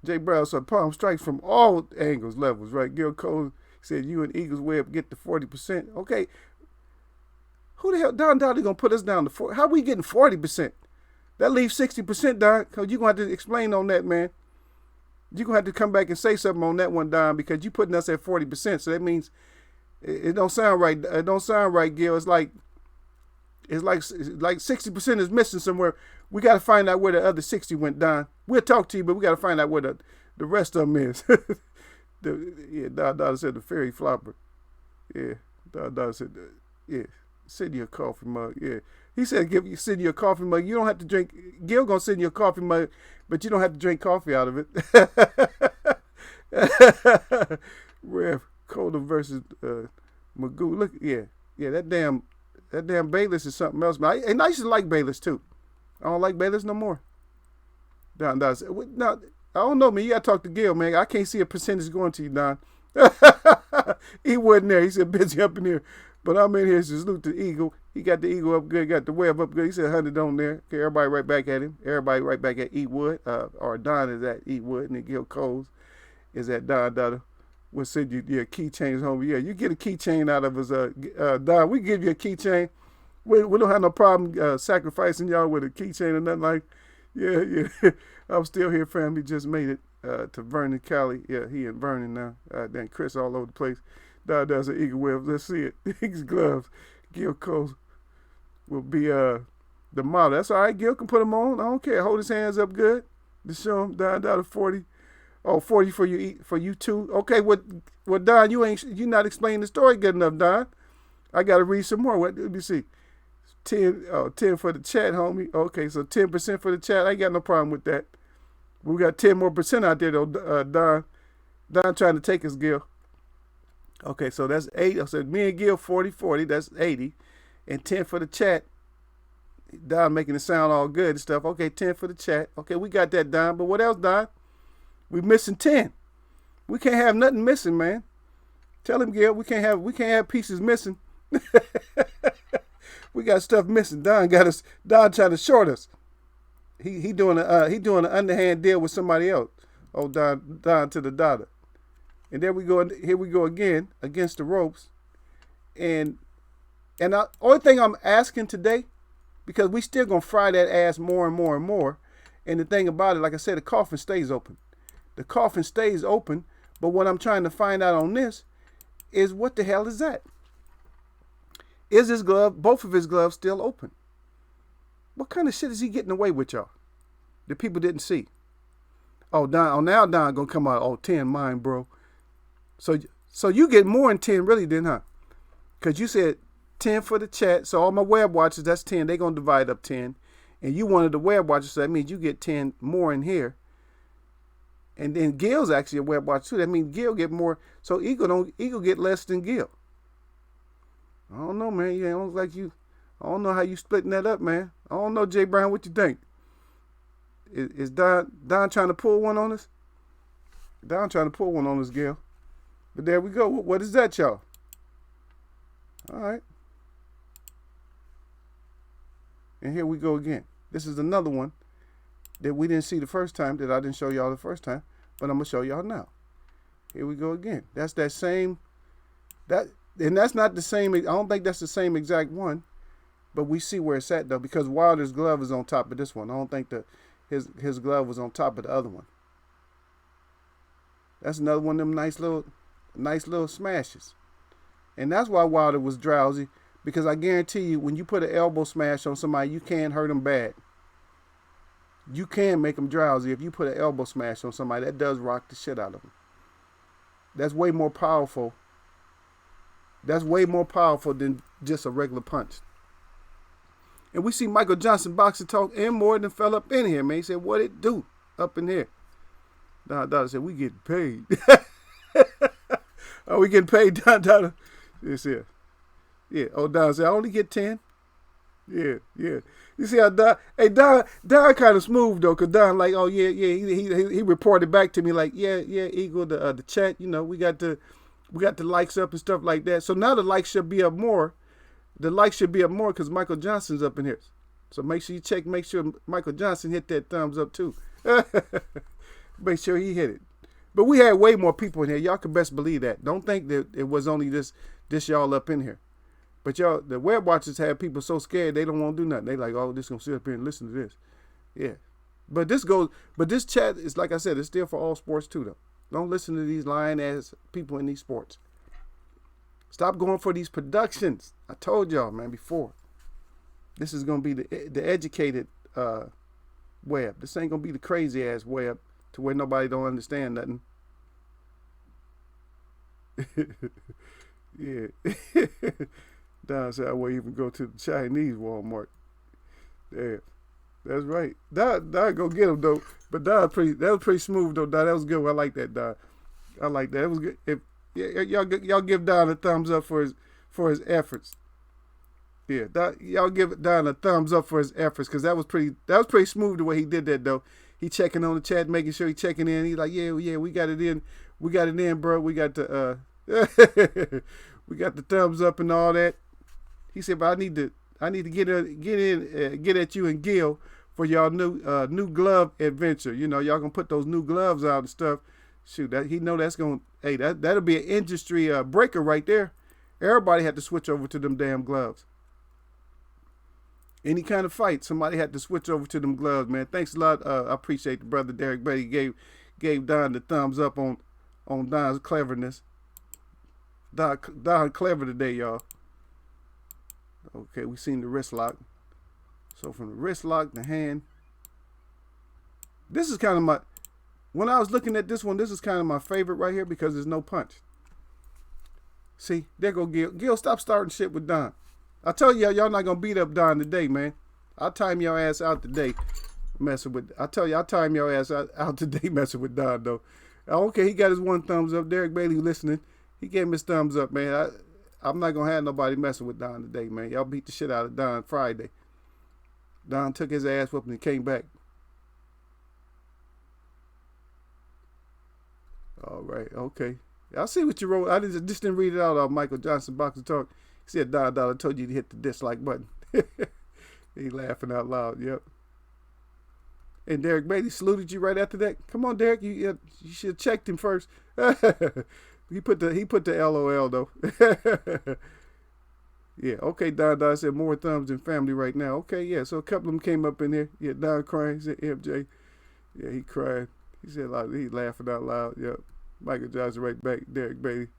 Jay Brown said palm strikes from all angles, levels, right? Gil Cole said you and Eagles Web get the 40%. Okay. Who the hell, Don Dada gonna put us down to 40? How we getting 40%? That leaves 60%, Don. Cause you gonna have to explain on that, man. You gonna have to come back and say something on that one, Don, because you putting us at 40%. So that means it don't sound right. It don't sound right, Gil. It's like 60% is missing somewhere. We got to find out where the other 60 went, Don. We'll talk to you, but we got to find out where the rest of them is. Yeah, Don Dada said the fairy flopper. Yeah, Don Dada said, yeah, send you a coffee mug. Yeah, he said send you a coffee mug. You don't have to drink. Gil gonna send you a coffee mug, but you don't have to drink coffee out of it. Rev Coda versus Magoo. Look, yeah, that damn Bayless is something else. And I used to like Bayless too. I don't like Bayless no more. Don said, now, I don't know, man. You gotta talk to Gil, man. I can't see a percentage going to you, Don. He wasn't there. He said busy up in here. But I'm in here to salute the eagle. He got the eagle up good, got the web up good. He said 100 on there. Okay, everybody right back at him. Everybody right back at Eatwood. Or Don is at Eatwood, and then Gil Coles is at Don Dada. We'll send you your keychains home. Yeah, you get a keychain out of us, Don. We give you a keychain. We don't have no problem sacrificing y'all with a keychain or nothing like. Yeah. I'm still here, family. Just made it to Vernon, Cali. Yeah, he in Vernon now. Then Chris all over the place. Don does an eagle web. Let's see it. Eagles gloves. Gil Coles will be the model. That's all right. Gil can put them on. I don't care. Hold his hands up good to show him. Don 40. Oh, 40 for you too. Okay, well, Don, you not explaining the story good enough, Don. I gotta read some more. Let me see. 10 for the chat, homie. Okay, so 10% for the chat. I ain't got no problem with that. We got 10 more percent out there though, Don. Don trying to take us, Gil. Okay, so that's 8. I said me and Gil 40-40. That's 80. And 10 for the chat. Don making it sound all good and stuff. Okay, 10 for the chat. Okay, we got that, Don. But what else, Don? We missing 10. We can't have nothing missing, man. Tell him, Gil, we can't have pieces missing. We got stuff missing. Don got us. Don trying to short us. He doing an underhand deal with somebody else. Oh, Don to the dollar. And there we go. Here we go again against the ropes. And the only thing I'm asking today, because we still gonna fry that ass more and more and more. And the thing about it, like I said, the coffin stays open. The coffin stays open. But what I'm trying to find out on this is what the hell is that? Is his glove, both of his gloves, still open? What kind of shit is he getting away with, y'all? That people didn't see. Oh, Don. Oh, now Don gonna come out. Oh, 10 mine, bro. So you get more than 10, really, then, huh? Because you said 10 for the chat. So all my web watchers, that's 10. They gonna divide up 10. And you wanted the web watchers, so that means you get 10 more in here. And then Gil's actually a web watcher too. That means Gil get more. So Eagle get less than Gil. I don't know, man. You don't like you. I don't know how you splitting that up, man. I don't know, Jay Brown. What you think? Is Don trying to pull one on us? Don trying to pull one on us, Gil. But there we go. What is that, y'all? All right. And here we go again. This is another one that we didn't see the first time, that I didn't show y'all the first time, but I'm going to show y'all now. Here we go again. That's that same, and that's not the same, I don't think that's the same exact one, but we see where it's at, though, because Wilder's glove is on top of this one. I don't think that his glove was on top of the other one. That's another one of them nice little smashes. And that's why Wilder was drowsy, because I guarantee you, when you put an elbow smash on somebody, you can't hurt them bad. You can make them drowsy if you put an elbow smash on somebody. That does rock the shit out of them. That's way more powerful. That's way more powerful than just a regular punch. And we see Michael Johnson boxing talk and more than fell up in here, man. He said, what it do up in here? Don said, we getting paid. Oh, we getting paid, Don? Yes, yeah. Yeah. Oh, Don said, I only get 10. Yeah. You see how Don kind of smooth though, cause Don like, oh yeah, he reported back to me like, yeah, Eagle, the chat, we got the likes up and stuff like that. So now the likes should be up more. The likes should be up more because Michael Johnson's up in here. So make sure you make sure Michael Johnson hit that thumbs up too. Make sure he hit it. But we had way more people in here. Y'all can best believe that. Don't think that it was only this y'all up in here. But y'all, the web watchers have people so scared they don't want to do nothing. They like, oh, this gonna sit up here and listen to this. Yeah. But this chat is, like I said, it's still for all sports too though. Don't listen to these lying ass people in these sports. Stop going for these productions. I told y'all, man, before. This is gonna be the educated web. This ain't gonna be the crazy ass web to where nobody don't understand nothing. Yeah. Don said I won't even go to the Chinese Walmart. Yeah, that's right. Don go get him though. But that was pretty smooth though. Don, that was good. I like that, Don. I like that. It was good. Y'all give Don a thumbs up for his efforts. Yeah, y'all give Don a thumbs up for his efforts, because that was pretty smooth the way he did that though. He checking on the chat, making sure he checking in. He's like, yeah, we got it in. We got it in, bro. We got the we got the thumbs up and all that. He said, but I need to get at you and Gil for y'all new glove adventure. Y'all gonna put those new gloves out and stuff. Shoot, that'll be an industry breaker right there. Everybody had to switch over to them damn gloves. Any kind of fight, somebody had to switch over to them gloves, man. Thanks a lot. I appreciate the brother Derek Betty gave Don the thumbs up on Don's cleverness. Don clever today, y'all. Okay, we seen the wrist lock. So from the wrist lock, the hand. This is kind of when I was looking at this one, this is kind of my favorite right here because there's no punch. See, there go Gil. Gil, stop starting shit with Don. I tell y'all not going to beat up Don today, man. I'll time your ass out today. Messing with, I tell you, I time your ass out today messing with Don though. Okay, he got his one thumbs up. Derek Bailey listening. He gave me his thumbs up, man. I'm not gonna have nobody messing with Don today, man. Y'all beat the shit out of Don Friday. Don took his ass whooping and came back. All right, okay. I see what you wrote. I just didn't read it out of Michael Johnson Boxer Talk. He said Don Dollar told you to hit the dislike button. He laughing out loud. Yep. And Derek Bailey saluted you right after that. Come on, Derek. You should have checked him first. He put the LOL though. Yeah. Okay. Don said more thumbs than family right now. Okay. Yeah. So a couple of them came up in here. Yeah. Don crying. He said MJ. Yeah. He cried. He said he laughing out loud. Yep. Michael Johnson right back. Derek Bailey.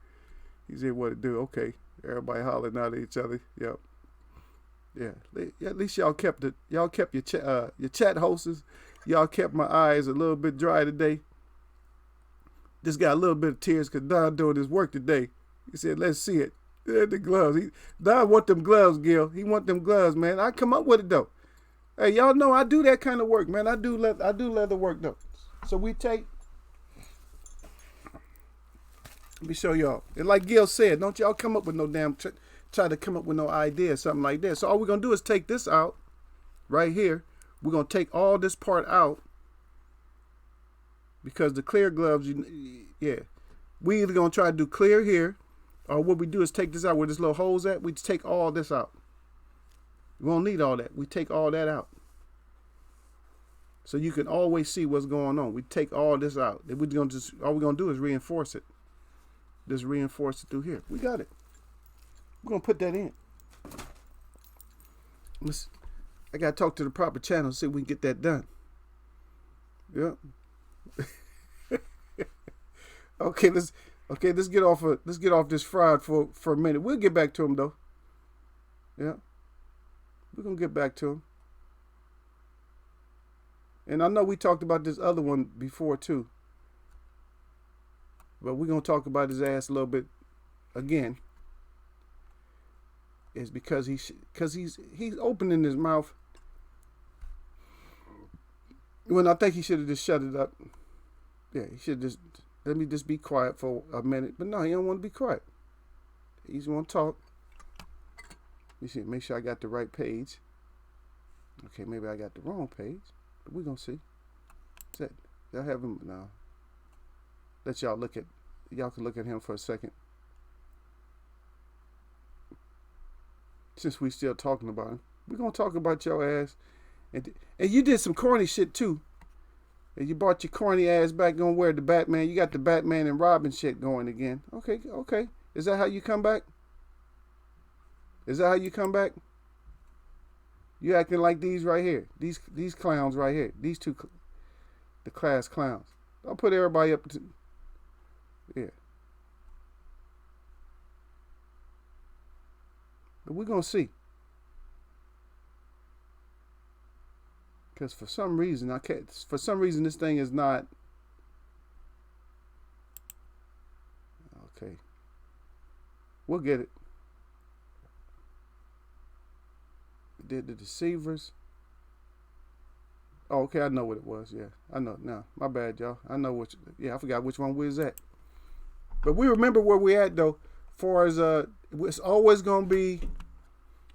He said what to do. Okay. Everybody hollering out at each other. Yep. Yeah. At least y'all kept your chat hosts. Y'all kept my eyes a little bit dry today. Just got a little bit of tears because Don doing his work today. He said, let's see it. Yeah, the gloves. Don want them gloves, Gil. He want them gloves, man. I come up with it, though. Hey, y'all know I do that kind of work, man. I do leather work, though. So we take... Let me show y'all. And like Gil said, don't y'all come up with no damn... Try to come up with no idea or something like that. So all we're going to do is take this out right here. We're going to take all this part out because the clear gloves, yeah. We either going to try to do clear here or what we do is take this out where this little hole's at. We just take all this out. We won't need all that. We take all that out. So you can always see what's going on. We take all this out. All we're going to do is reinforce it. Just reinforce it through here. We got it. We're going to put that in. I got to talk to the proper channel see if we can get that done. Yep. Okay, let's get off this fraud for a minute. We'll get back to him though. Yeah. We're going to get back to him. And I know we talked about this other one before too. But we're going to talk about his ass a little bit again. Is because he's opening his mouth when I think he should have just shut it up. Yeah, he should just let me just be quiet for a minute. But no, he don't want to be quiet. He's want to talk. Let me see, make sure I got the right page. Okay, maybe I got the wrong page, but we're gonna see. Y'all have him now. Let y'all can look at him for a second. Since we still talking about him, we're gonna talk about your ass, and you did some corny shit too, and you brought your corny ass back. Gonna wear the Batman. You got the Batman and Robin shit going again. Okay. Is that how you come back? You acting like these right here, these clowns right here, these two, the class clowns. I'll put everybody up to, yeah. But we're going to see. Because for some reason, this thing is not. Okay. We'll get it. We did the deceivers. Oh, okay. I know what it was. Yeah. I know now. My bad, y'all. I know I forgot which one we was at. But we remember where we at, though. Far as it's always gonna be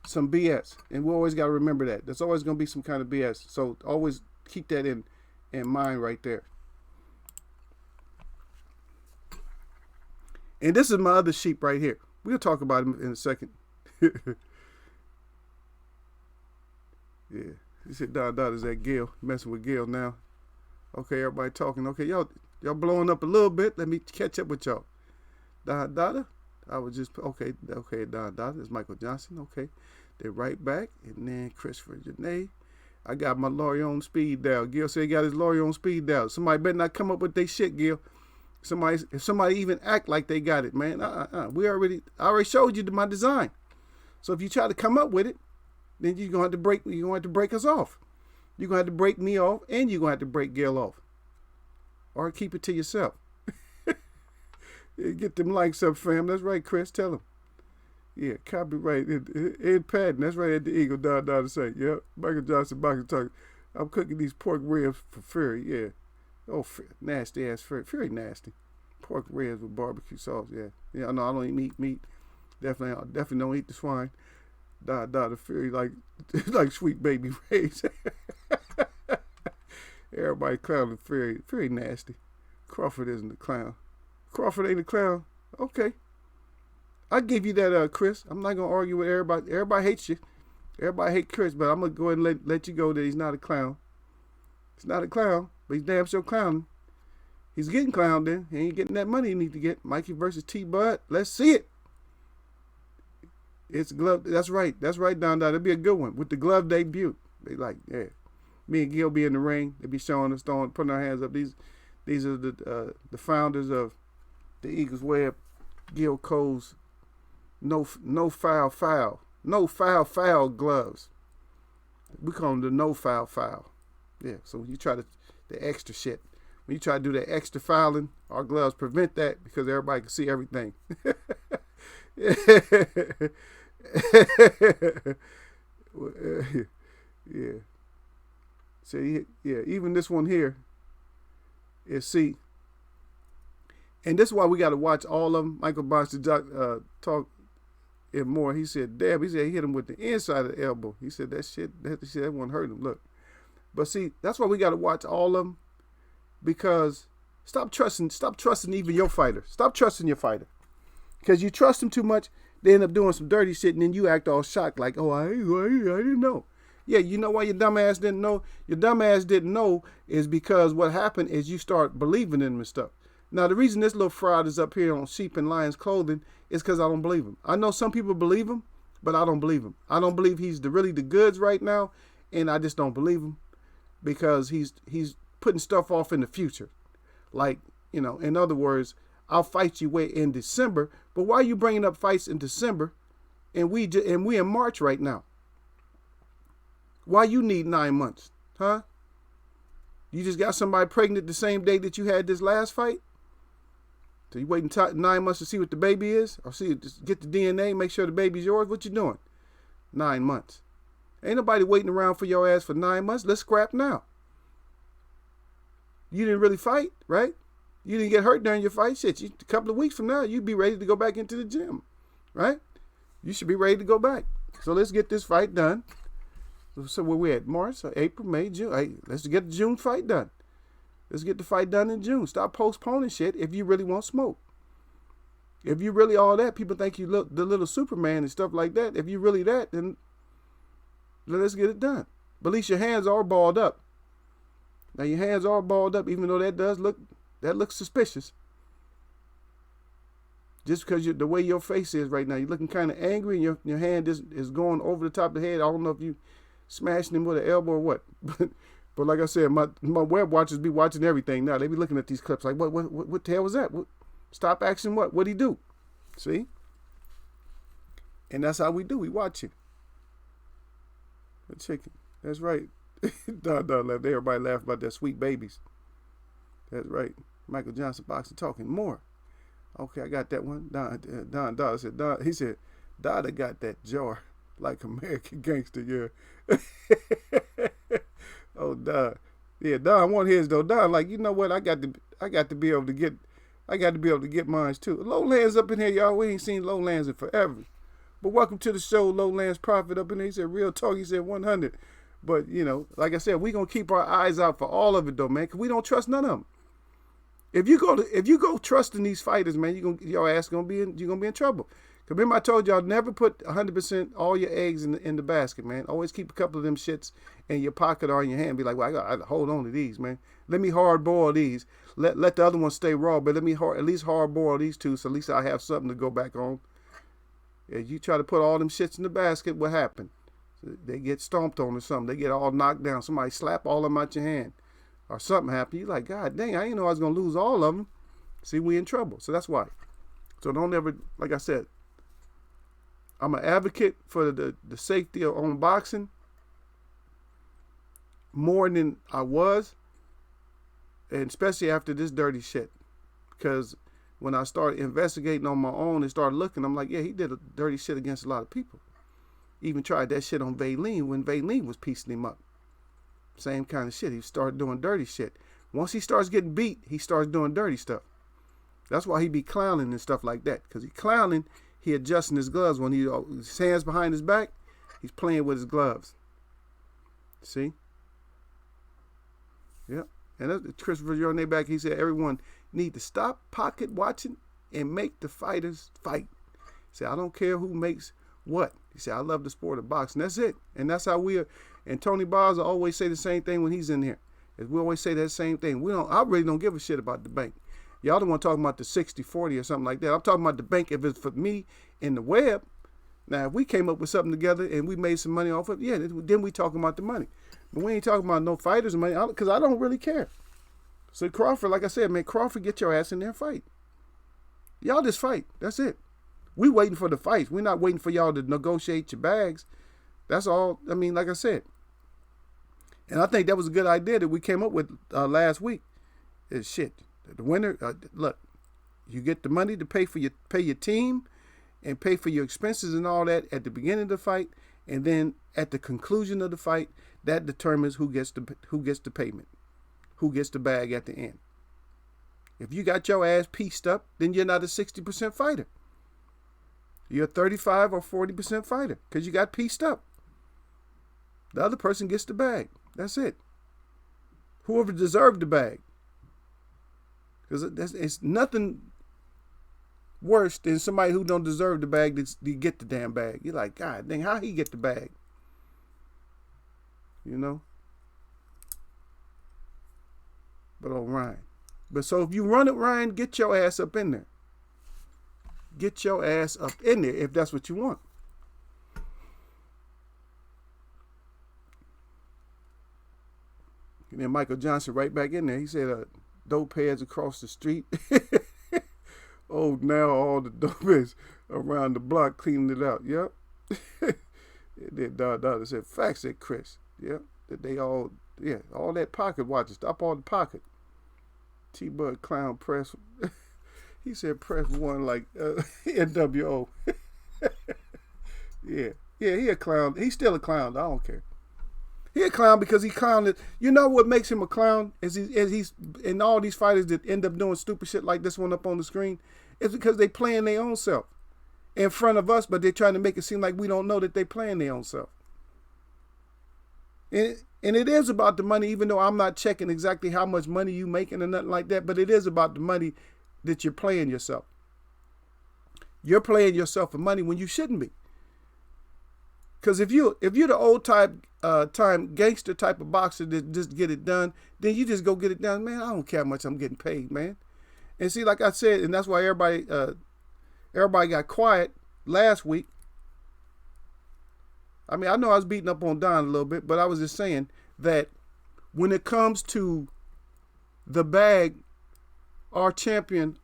some BS, and we always got to remember that there's always gonna be some kind of BS. So always keep that in mind right there. And this is my other sheep right here. We'll talk about him in a second. Yeah, he said, "Dot is that Gil messing with Gil now." Okay, everybody talking. Okay, y'all blowing up a little bit. Let me catch up with y'all. Dada. I was just, okay, Don Dada, it's Michael Johnson, okay. They're right back, and then Christopher Janae. I got my lawyer on speed dial. Gil said he got his lawyer on speed dial. Somebody better not come up with their shit, Gil. If somebody even act like they got it, man, I already showed you my design. So if you try to come up with it, then you're gonna have to break us off. You're gonna have to break me off, and you're gonna have to break Gil off, or keep it to yourself. Get them likes up, fam. That's right, Chris. Tell him. Yeah, copyright Ed Patton. That's right, at the Eagle. Don to say. Yep. Michael Johnson, Boxer Talk. I'm cooking these pork ribs for Fury. Yeah. Oh, nasty ass Fury. Fury nasty. Pork ribs with barbecue sauce. Yeah. Yeah. No, I don't eat meat. Definitely don't eat the swine. The Fury like like sweet baby rays. Everybody clowning Fury. Fury nasty. Crawford isn't the clown. Crawford ain't a clown. Okay. I give you that, Chris. I'm not gonna argue with everybody. Everybody hates you. Everybody hates Chris, but I'm gonna go ahead and let you go that he's not a clown. He's not a clown, but he's damn sure clowning. He's getting clowned in. He ain't getting that money he need to get. Mikey versus T Bud. Let's see it. It's glove. That's right. That's right, Don. That'll be a good one with the glove debut. They like, yeah. Me and Gil be in the ring. They be showing us, putting our hands up. These are the founders of the Eagles Web. Gil Cole's no foul gloves. We call them the no foul. Yeah. So when you try the extra shit, when you try to do that extra fouling, our gloves prevent that because everybody can see everything. Yeah. So yeah, even this one here is C. And this is why we got to watch all of them. Michael Box talk and more. He said, "Dab." He said he hit him with the inside of the elbow. He said that one hurt him. Look, but see, that's why we got to watch all of them because stop trusting even your fighter. Stop trusting your fighter because you trust him too much. They end up doing some dirty shit, and then you act all shocked like, "Oh, I didn't know." Yeah, you know why your dumb ass didn't know? Your dumb ass didn't know is because what happened is you start believing in him and stuff. Now, the reason this little fraud is up here on Sheep and Lions Clothing is because I don't believe him. I know some people believe him, but I don't believe him. I don't believe he's really the goods right now, and I just don't believe him because he's putting stuff off in the future. Like, in other words, I'll fight you in December, but why are you bringing up fights in December and we in March right now? Why you need 9 months, huh? You just got somebody pregnant the same day that you had this last fight? So you waiting 9 months to see what the baby is? Or just get the DNA, make sure the baby's yours? What you doing? 9 months. Ain't nobody waiting around for your ass for 9 months. Let's scrap now. You didn't really fight, right? You didn't get hurt during your fight. Shit, a couple of weeks from now, you'd be ready to go back into the gym, right? You should be ready to go back. So let's get this fight done. So where we at? March, April, May, June. Hey, let's get the June fight done. Let's get the fight done in June. Stop postponing shit if you really want smoke. If you really all that, people think you look the little Superman and stuff like that. If you really that, then let's get it done. But at least your hands are balled up. Now your hands are balled up, even though that looks suspicious. Just because the way your face is right now, you're looking kind of angry, and your hand is going over the top of the head. I don't know if you smashing him with an elbow or what. But like I said, my web watchers be watching everything now. They be looking at these clips like, what the hell was that? Stop action, what'd he do? See? And that's how we do. We watch it. The chicken. That's right. Don left. Everybody laughed about that sweet babies. That's right. Michael Johnson boxing talking more. Okay, I got that one. Don said, he said, Dada got that jar like American Gangster, yeah. Oh, Don. Yeah, Don want his though. Don, like, you know what? I got to be able to get mine too. Lowlands up in here, y'all. We ain't seen Lowlands in forever. But welcome to the show, Lowlands Prophet up in there. He said real talk. He said 100. But like I said, we gonna keep our eyes out for all of it though, man, because we don't trust none of them. If you go trusting these fighters, man, your ass gonna be in trouble. Cause remember I told y'all never put 100% all your eggs in the basket, man. Always keep a couple of them shits in your pocket or in your hand. Be like, well, I gotta hold on to these, man. Let me hard boil these. Let the other ones stay raw, but let me at least hard boil these two, so at least I have something to go back on. If you try to put all them shits in the basket, what happened? They get stomped on or something. They get all knocked down. Somebody slap all of them out your hand. Or something happened. You're like, God dang, I didn't know I was going to lose all of them. See, we in trouble. So that's why. So don't ever, like I said, I'm an advocate for the safety on boxing more than I was. And especially after this dirty shit. Because when I started investigating on my own and started looking, I'm like, yeah, he did a dirty shit against a lot of people. Even tried that shit on Valine when Valine was piecing him up. Same kind of shit. He started doing dirty shit. Once he starts getting beat, he starts doing dirty stuff. That's why he be clowning and stuff like that. Because he clowning, he adjusting his gloves. When his hands behind his back, he's playing with his gloves. See? Yep. And that's Christopher Jordan back. He said everyone need to stop pocket watching and make the fighters fight. He said, I don't care who makes what. He said, I love the sport of boxing. That's it. And that's how we are. And Tony Bars will always say the same thing when he's in here. We always say that same thing. I really don't give a shit about the bank. Y'all don't want to talk about the 60-40 or something like that. I'm talking about the bank if it's for me in the web. Now, if we came up with something together and we made some money off of it, yeah, then we talking about the money. But we ain't talking about no fighters money because I don't really care. So Crawford, like I said, man, Crawford, get your ass in there and fight. Y'all just fight. That's it. We waiting for the fights. We're not waiting for y'all to negotiate your bags. That's all. I mean, like I said. And I think that was a good idea that we came up with last week. Is shit. The winner, look, you get the money to pay your team and pay for your expenses and all that at the beginning of the fight, and then at the conclusion of the fight, that determines who gets the payment, who gets the bag at the end. If you got your ass pieced up, then you're not a 60% fighter. You're a 35 or 40% fighter because you got pieced up. The other person gets the bag. That's it. Whoever deserved the bag. Because it's nothing worse than somebody who don't deserve the bag to get the damn bag. You're like, God dang, how he get the bag? You know? But oh, Ryan. But so if you run it, Ryan, get your ass up in there. Get your ass up in there if that's what you want. And then Michael Johnson right back in there. He said, dope heads across the street. Oh, now all the dope heads around the block cleaning it out. Yep. And then said, facts, said Chris. Yep. That they all that pocket watches. Stop all the pocket. T-Bud Clown press. He said press one like NWO. Yeah, he a clown. He's still a clown. I don't care. He a clown because he clowned. You know what makes him a clown is he's and all these fighters that end up doing stupid shit like this one up on the screen is because they playing their own self in front of us, but they're trying to make it seem like we don't know that they playing their own self. And it is about the money, even though I'm not checking exactly how much money you making or nothing like that, but it is about the money that you're playing yourself. You're playing yourself for money when you shouldn't be. Because if you're the old time gangster type of boxer that just get it done, then you just go get it done. Man, I don't care how much I'm getting paid, man. And see, like I said, and that's why everybody got quiet last week. I mean, I know I was beating up on Don a little bit, but I was just saying that when it comes to the bag, our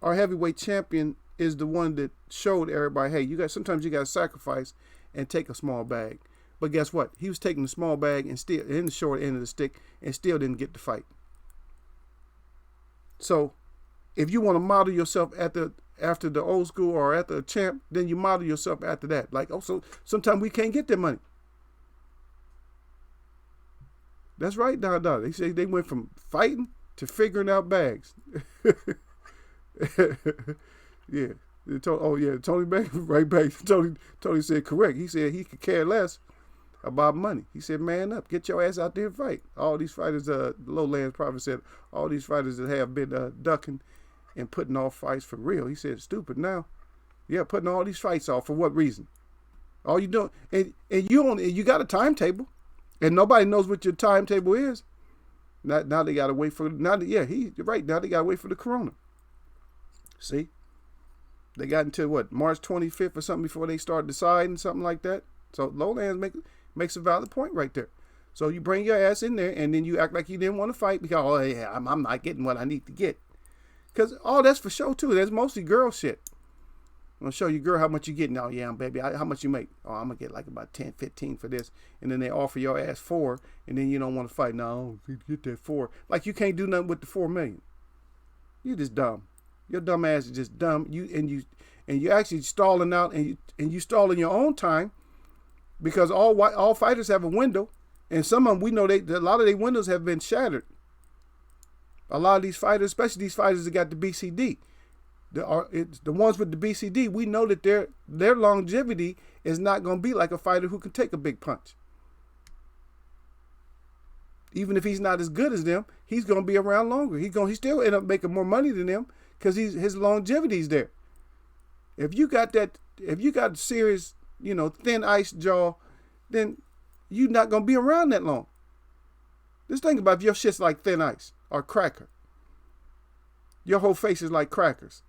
heavyweight champion is the one that showed everybody, hey, sometimes you got to sacrifice and take a small bag. But guess what? He was taking the small bag and still in the short end of the stick and still didn't get the fight. So if you want to model yourself after the old school or after a champ, then you model yourself after that. Like, so sometimes we can't get that money. That's right, Don. They say they went from fighting to figuring out bags. Yeah. Tony back right back. Tony said correct. He said he could care less about money. He said, man up, get your ass out there and fight. All these fighters, Lowlands Prophet said, all these fighters that have been ducking and putting off fights for real. He said, stupid now. Yeah, putting all these fights off for what reason? All you doing, and you got a timetable, and nobody knows what your timetable is. Now they gotta wait for he's right. Now they gotta wait for the corona. See? They got until March 25th or something before they start deciding something like that. So Lowlands makes a valid point right there. So you bring your ass in there and then you act like you didn't want to fight because I'm not getting what I need to get. Because all that's for show too. That's mostly girl shit. I'm gonna show you girl how much you getting. Oh yeah, baby, how much you make? Oh, I'm gonna get like about 10, 15 for this. And then they offer your ass 4 and then you don't want to fight. No, get that 4. Like you can't do nothing with the 4 million. You just dumb. Your dumb ass is just dumb. You actually stalling out and you stalling your own time because all fighters have a window And some of them, we know a lot of their windows have been shattered. A lot of these fighters, especially these fighters that got the BCD, the ones with the BCD, we know that their longevity is not going to be like a fighter who can take a big punch. Even if he's not as good as them, he's going to be around longer. He still end up making more money than them because his longevity's there. If you got serious, thin ice jaw, then you're not going to be around that long. Just think about if your shit's like thin ice or cracker. Your whole face is like crackers.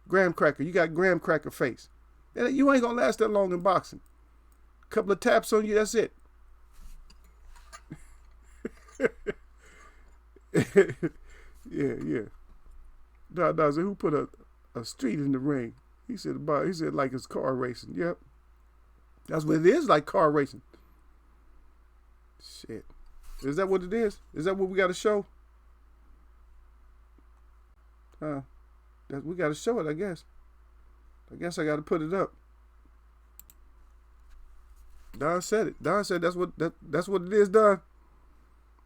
Graham cracker. You got graham cracker face. And you ain't going to last that long in boxing. A couple of taps on you, that's it. yeah. Dawg said, who put a street in the ring? He said like it's car racing. Yep. That's what it is, like car racing. Shit. Is that what it is? Is that what we got to show? We got to show it, I guess. I guess I got to put it up. Don said it. Don said that's what it is, Don.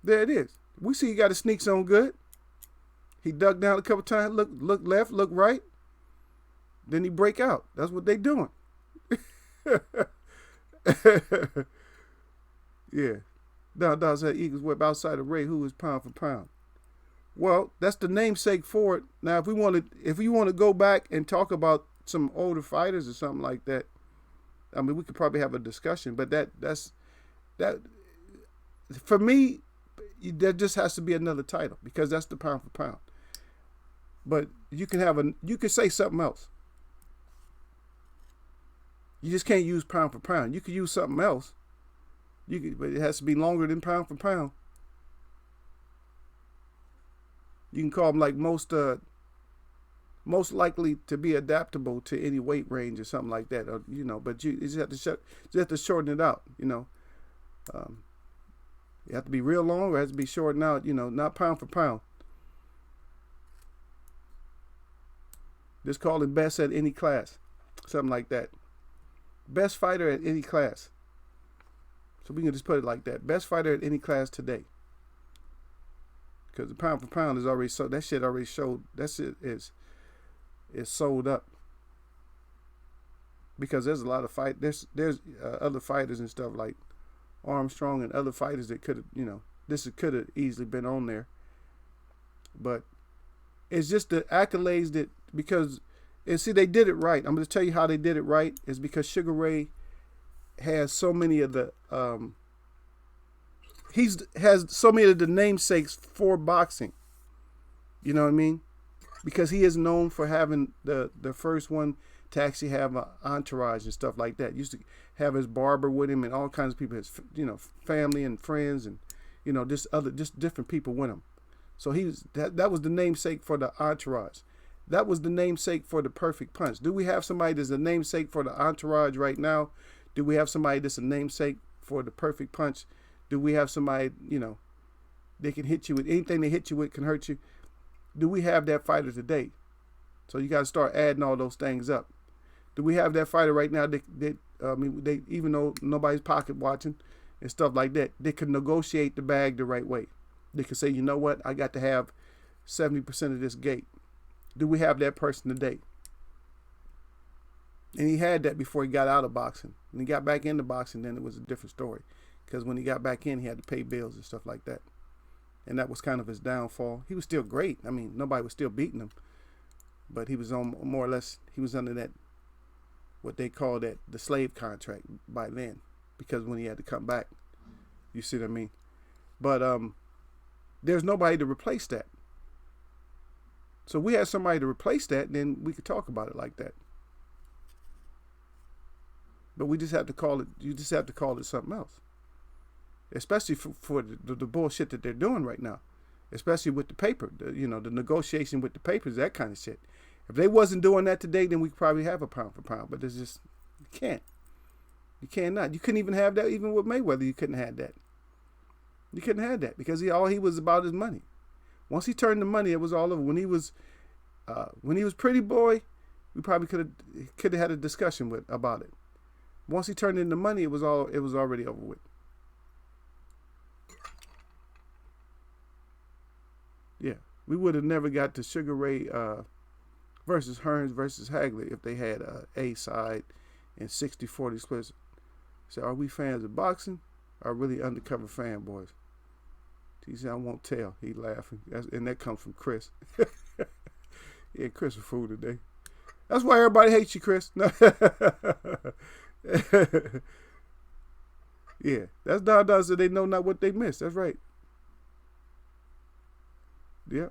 There it is. We see he got his sneaks on good. He ducked down a couple times, look left, look right. Then he break out. That's what they doing. Yeah. Don said Eagles whip outside of Ray, who is pound for pound. Well, that's the namesake for it. Now, if we want to go back and talk about some older fighters or something like that, I mean, we could probably have a discussion. But that's for me, there just has to be another title because that's the pound for pound. But you could say something else. You just can't use pound for pound. You could use something else. But it has to be longer than pound for pound. You can call them like most likely to be adaptable to any weight range or something like that, or, But you just have to shorten it out. You have to be real long, or it has to be shortened out. Not pound for pound. Just call it best at any class, something like that. Best fighter at any class. So we can just put it like that. Best fighter at any class today. Because the pound for pound is already sold. That shit already showed. That shit is sold up. Because there's a lot of fight. There's other fighters and stuff like Armstrong and other fighters that could have, this could have easily been on there. But it's just the accolades that, because, and see, they did it right. I'm going to tell you how they did it right. Is because Sugar Ray has so many of the has so many of the namesakes for boxing. You know what I mean? Because he is known for having the first one to actually have an entourage and stuff like that. Used to have his barber with him and all kinds of people, his family and friends and just different people with him. So that was the namesake for the entourage. That was the namesake for the perfect punch. Do we have somebody that's a namesake for the entourage right now? Do we have somebody that's a namesake for the perfect punch? Do we have somebody, they can hit you with anything they hit you with can hurt you? Do we have that fighter today? So you got to start adding all those things up. Do we have that fighter right now that even though nobody's pocket watching and stuff like that, they can negotiate the bag the right way? They can say, you know what, I got to have 70% of this gate. Do we have that person today? And he had that before he got out of boxing. When he got back into boxing, then it was a different story. Because when he got back in, he had to pay bills and stuff like that. And that was kind of his downfall. He was still great. I mean, nobody was still beating him. But he was on more or less, he was under that, what they call the slave contract by then. Because when he had to come back, you see what I mean? But there's nobody to replace that. So we had somebody to replace that, then we could talk about it like that. But we just have to call it, you just have to call it something else. Especially for the bullshit that they're doing right now. Especially with the paper, the negotiation with the papers, that kind of shit. If they wasn't doing that today, then we could probably have a pound for pound. But it's just, you can't. You cannot. You couldn't even have that, even with Mayweather, you couldn't have that. You couldn't have that because all he was about his money. Once he turned the money, it was all over. When he was Pretty Boy, we probably could have had a discussion about it. Once he turned into money, it was already over with. Yeah, we would have never got to Sugar Ray versus Hearns versus Hagley if they had a side and 60-40 splits. So are we fans of boxing or really undercover fanboys? He said, I won't tell. He laughing. And that comes from Chris. Yeah, Chris a fool today. That's why everybody hates you, Chris. Yeah, that's Don so they know not what they missed. That's right. Yeah.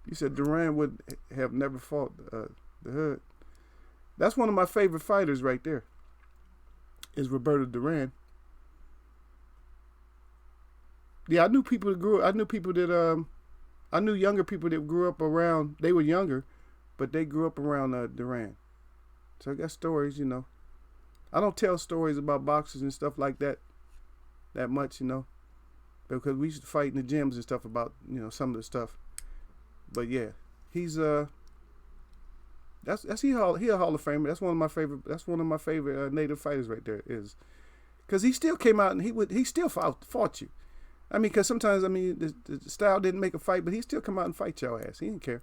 You said Duran would have never fought the Hood. That's one of my favorite fighters right there. Is Roberto Duran. Yeah, I knew people that I knew younger people that grew up around. They were younger, but they grew up around Duran. So I got stories, you know. I don't tell stories about boxers and stuff like that much, you know, because we used to fight in the gyms and stuff about, you know, some of the stuff. But yeah, he's he a Hall of Famer. That's one of my favorite native fighters right there, is because he still came out and he still fought you. I mean, because sometimes, I mean, the style didn't make a fight, but he still come out and fight your ass. He didn't care.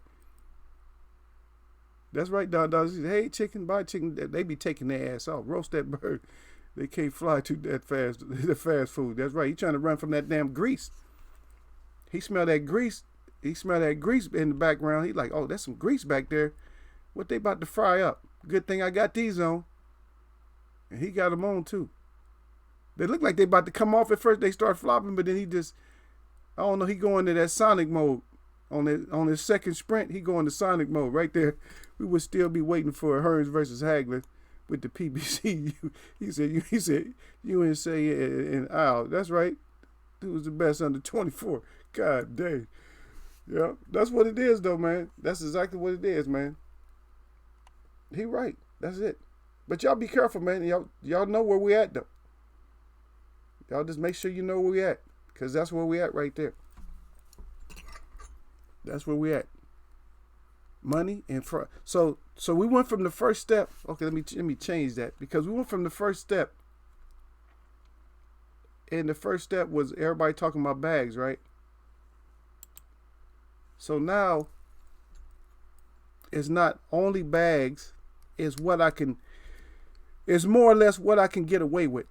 That's right, Don. He said, hey, chicken, buy chicken. They be taking their ass off. Roast that bird. They can't fly too that fast. The fast food. That's right. He trying to run from that damn grease. He smelled that grease. He smelled that grease in the background. He like, oh, that's some grease back there. What they about to fry up? Good thing I got these on. And he got them on too. They look like they about to come off at first. They start flopping, but then he just, I don't know, he go into that Sonic mode. On his second sprint, he go into Sonic mode right there. We would still be waiting for Hearns versus Hagler with the PBC. He said, USA and Al. That's right. Who was the best under 24? God dang. Yeah, that's what it is though, man. That's exactly what it is, man. He right. That's it. But y'all be careful, man. Y'all know where we at though. Y'all just make sure you know where we at, because that's where we at right there. That's where we at. Money and front. So we went from the first step. Okay, let me change that, because we went from the first step. And the first step was everybody talking about bags, right? So now it's not only bags, it's more or less what I can get away with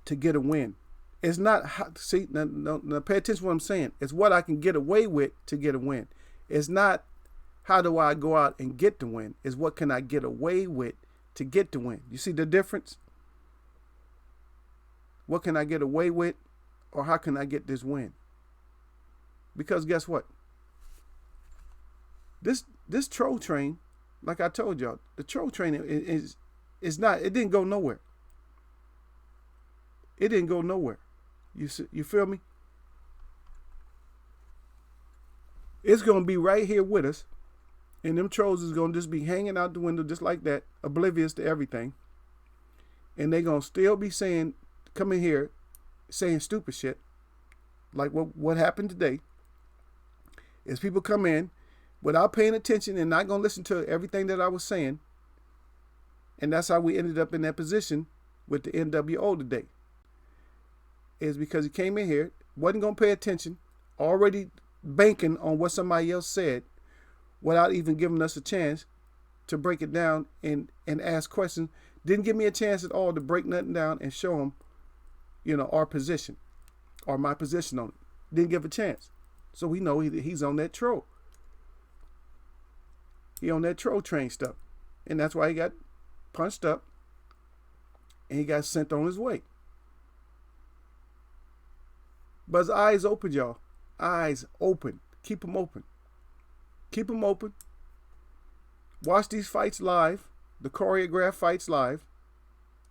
to get a win. It's not, see, now pay attention to what I'm saying. It's what I can get away with to get a win. It's not how do I go out and get the win. It's what can I get away with to get the win. You see the difference? What can I get away with, or how can I get this win? Because guess what? This troll train, like I told y'all, the troll train is not, it didn't go nowhere. It didn't go nowhere. You feel me? It's going to be right here with us. And them trolls is going to just be hanging out the window just like that, oblivious to everything. And they going to still be coming here, saying stupid shit. Like what happened today is people come in without paying attention and not going to listen to everything that I was saying. And that's how we ended up in that position with the NWO today. Is because he came in here, wasn't going to pay attention, already banking on what somebody else said without even giving us a chance to break it down and ask questions. Didn't give me a chance at all to break nothing down and show him, you know, our position or my position on it. Didn't give a chance. So we know he's on that troll. He on that troll train stuff. And that's why he got punched up and he got sent on his way. But his eyes open, y'all. Eyes open. Keep them open. Keep them open. Watch these fights live. The choreographed fights live.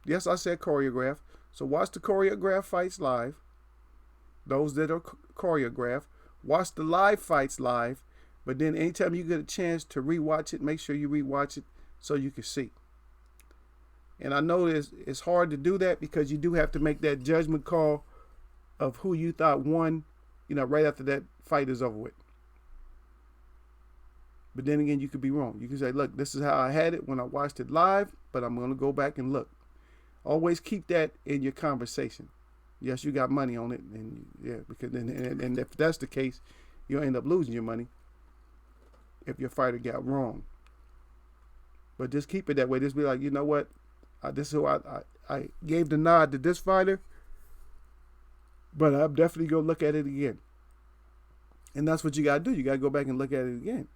Yes, I said choreographed. So watch the choreographed fights live. Those that are choreographed. Watch the live fights live. But then anytime you get a chance to rewatch it, make sure you rewatch it so you can see. And I know it's hard to do that because you do have to make that judgment call of who you thought won, you know, right after that fight is over with. But then again, you could be wrong. You can say, look, this is how I had it when I watched it live, but I'm going to go back and look. Always keep that in your conversation. Yes, you got money on it, and yeah, because and if that's the case, you'll end up losing your money if your fighter got wrong. But just keep it that way. Just be like, you know what? This is who I gave the nod to this fighter, but I'm definitely going to look at it again. And that's what you got to do. You got to go back and look at it again.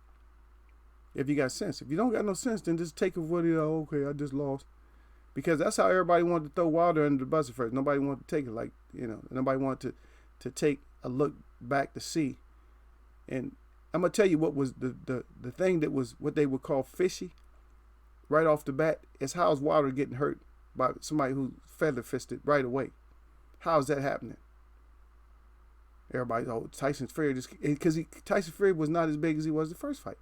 If you got sense. If you don't got no sense, then just take it what you know, okay, I just lost. Because that's how everybody wanted to throw Wilder under the bus at first. Nobody wanted to take it like, nobody wanted to take a look back to see. And I'm going to tell you what was the thing that was what they would call fishy right off the bat is how's Wilder getting hurt by somebody who's feather-fisted right away. How's that happening? Everybody's, Tyson Fury just, because Tyson Fury was not as big as he was the first fight.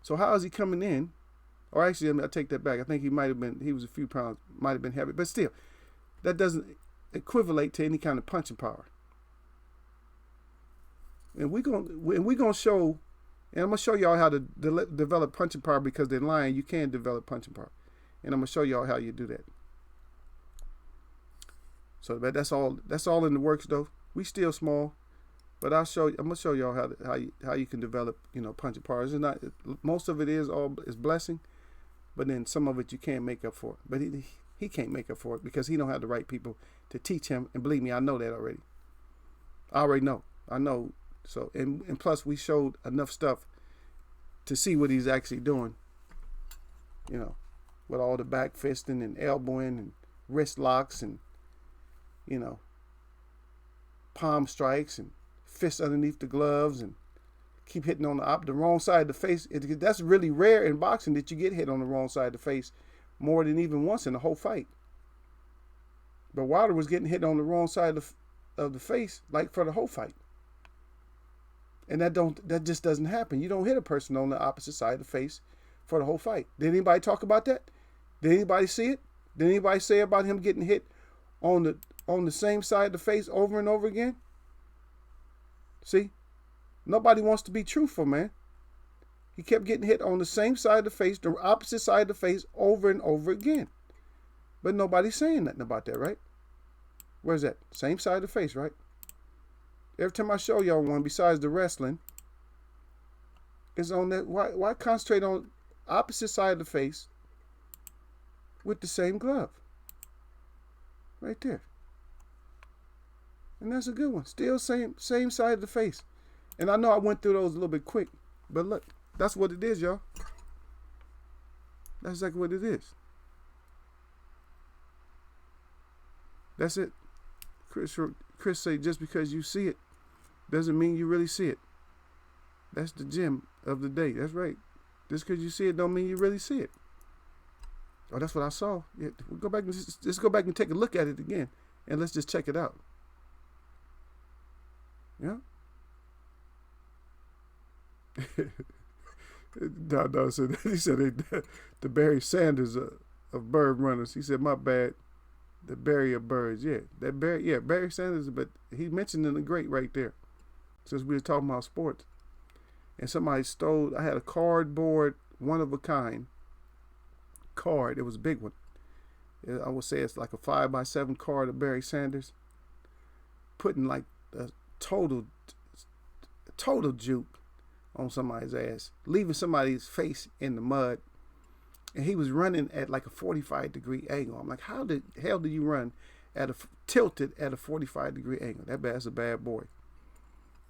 So how is he coming in? Or actually, I take that back. I think he was a few pounds, might have been heavy. But still, that doesn't equivalent to any kind of punching power. And we're gonna show, and I'm gonna show y'all how to develop punching power, because they're lying. You can develop punching power, and I'm gonna show y'all how you do that. So that's all in the works though. We still small, but I'm gonna show y'all how you can develop punching power. It's not, most of it is blessing, but then some of it you can't make up for. But he can't make up for it because he don't have the right people to teach him. And believe me, I know that already. I know. So and plus we showed enough stuff to see what he's actually doing. With all the back fisting and elbowing and wrist locks and palm strikes and fists underneath the gloves and keep hitting on the wrong side of the face. That's really rare in boxing that you get hit on the wrong side of the face more than even once in the whole fight. But Wilder was getting hit on the wrong side of the face like for the whole fight. And that just doesn't happen. You don't hit a person on the opposite side of the face for the whole fight. Did anybody talk about that? Did anybody see it? Did anybody say about him getting hit on the same side of the face over and over again? See? Nobody wants to be truthful, man. He kept getting hit on the same side of the face, the opposite side of the face, over and over again. But nobody's saying nothing about that, right? Where's that? Same side of the face, right? Every time I show y'all one, besides the wrestling, is on that. Why concentrate on opposite side of the face with the same glove? Right there. And that's a good one. Still same side of the face. And I know I went through those a little bit quick, but look, that's what it is, y'all. That's exactly what it is. That's it. Chris say just because you see it doesn't mean you really see it. That's the gem of the day. That's right. Just because you see it don't mean you really see it. Oh, that's what I saw. Yeah, we'll go back and just go back and take a look at it again, and let's just check it out. Yeah. No. So he said the Barry Sanders of bird runners. He said, my bad. The Barry of birds. Yeah, Barry Sanders. But he mentioned in the great right there. Since we were talking about sports, and somebody stole. I had a cardboard, one of a kind card. It was a big one. I would say it's like a 5x7 card of Barry Sanders. Putting like a total juke on somebody's ass, leaving somebody's face in the mud, and he was running at like a 45-degree angle. I'm like, how the hell do you run tilted at a 45-degree angle? That's a bad boy.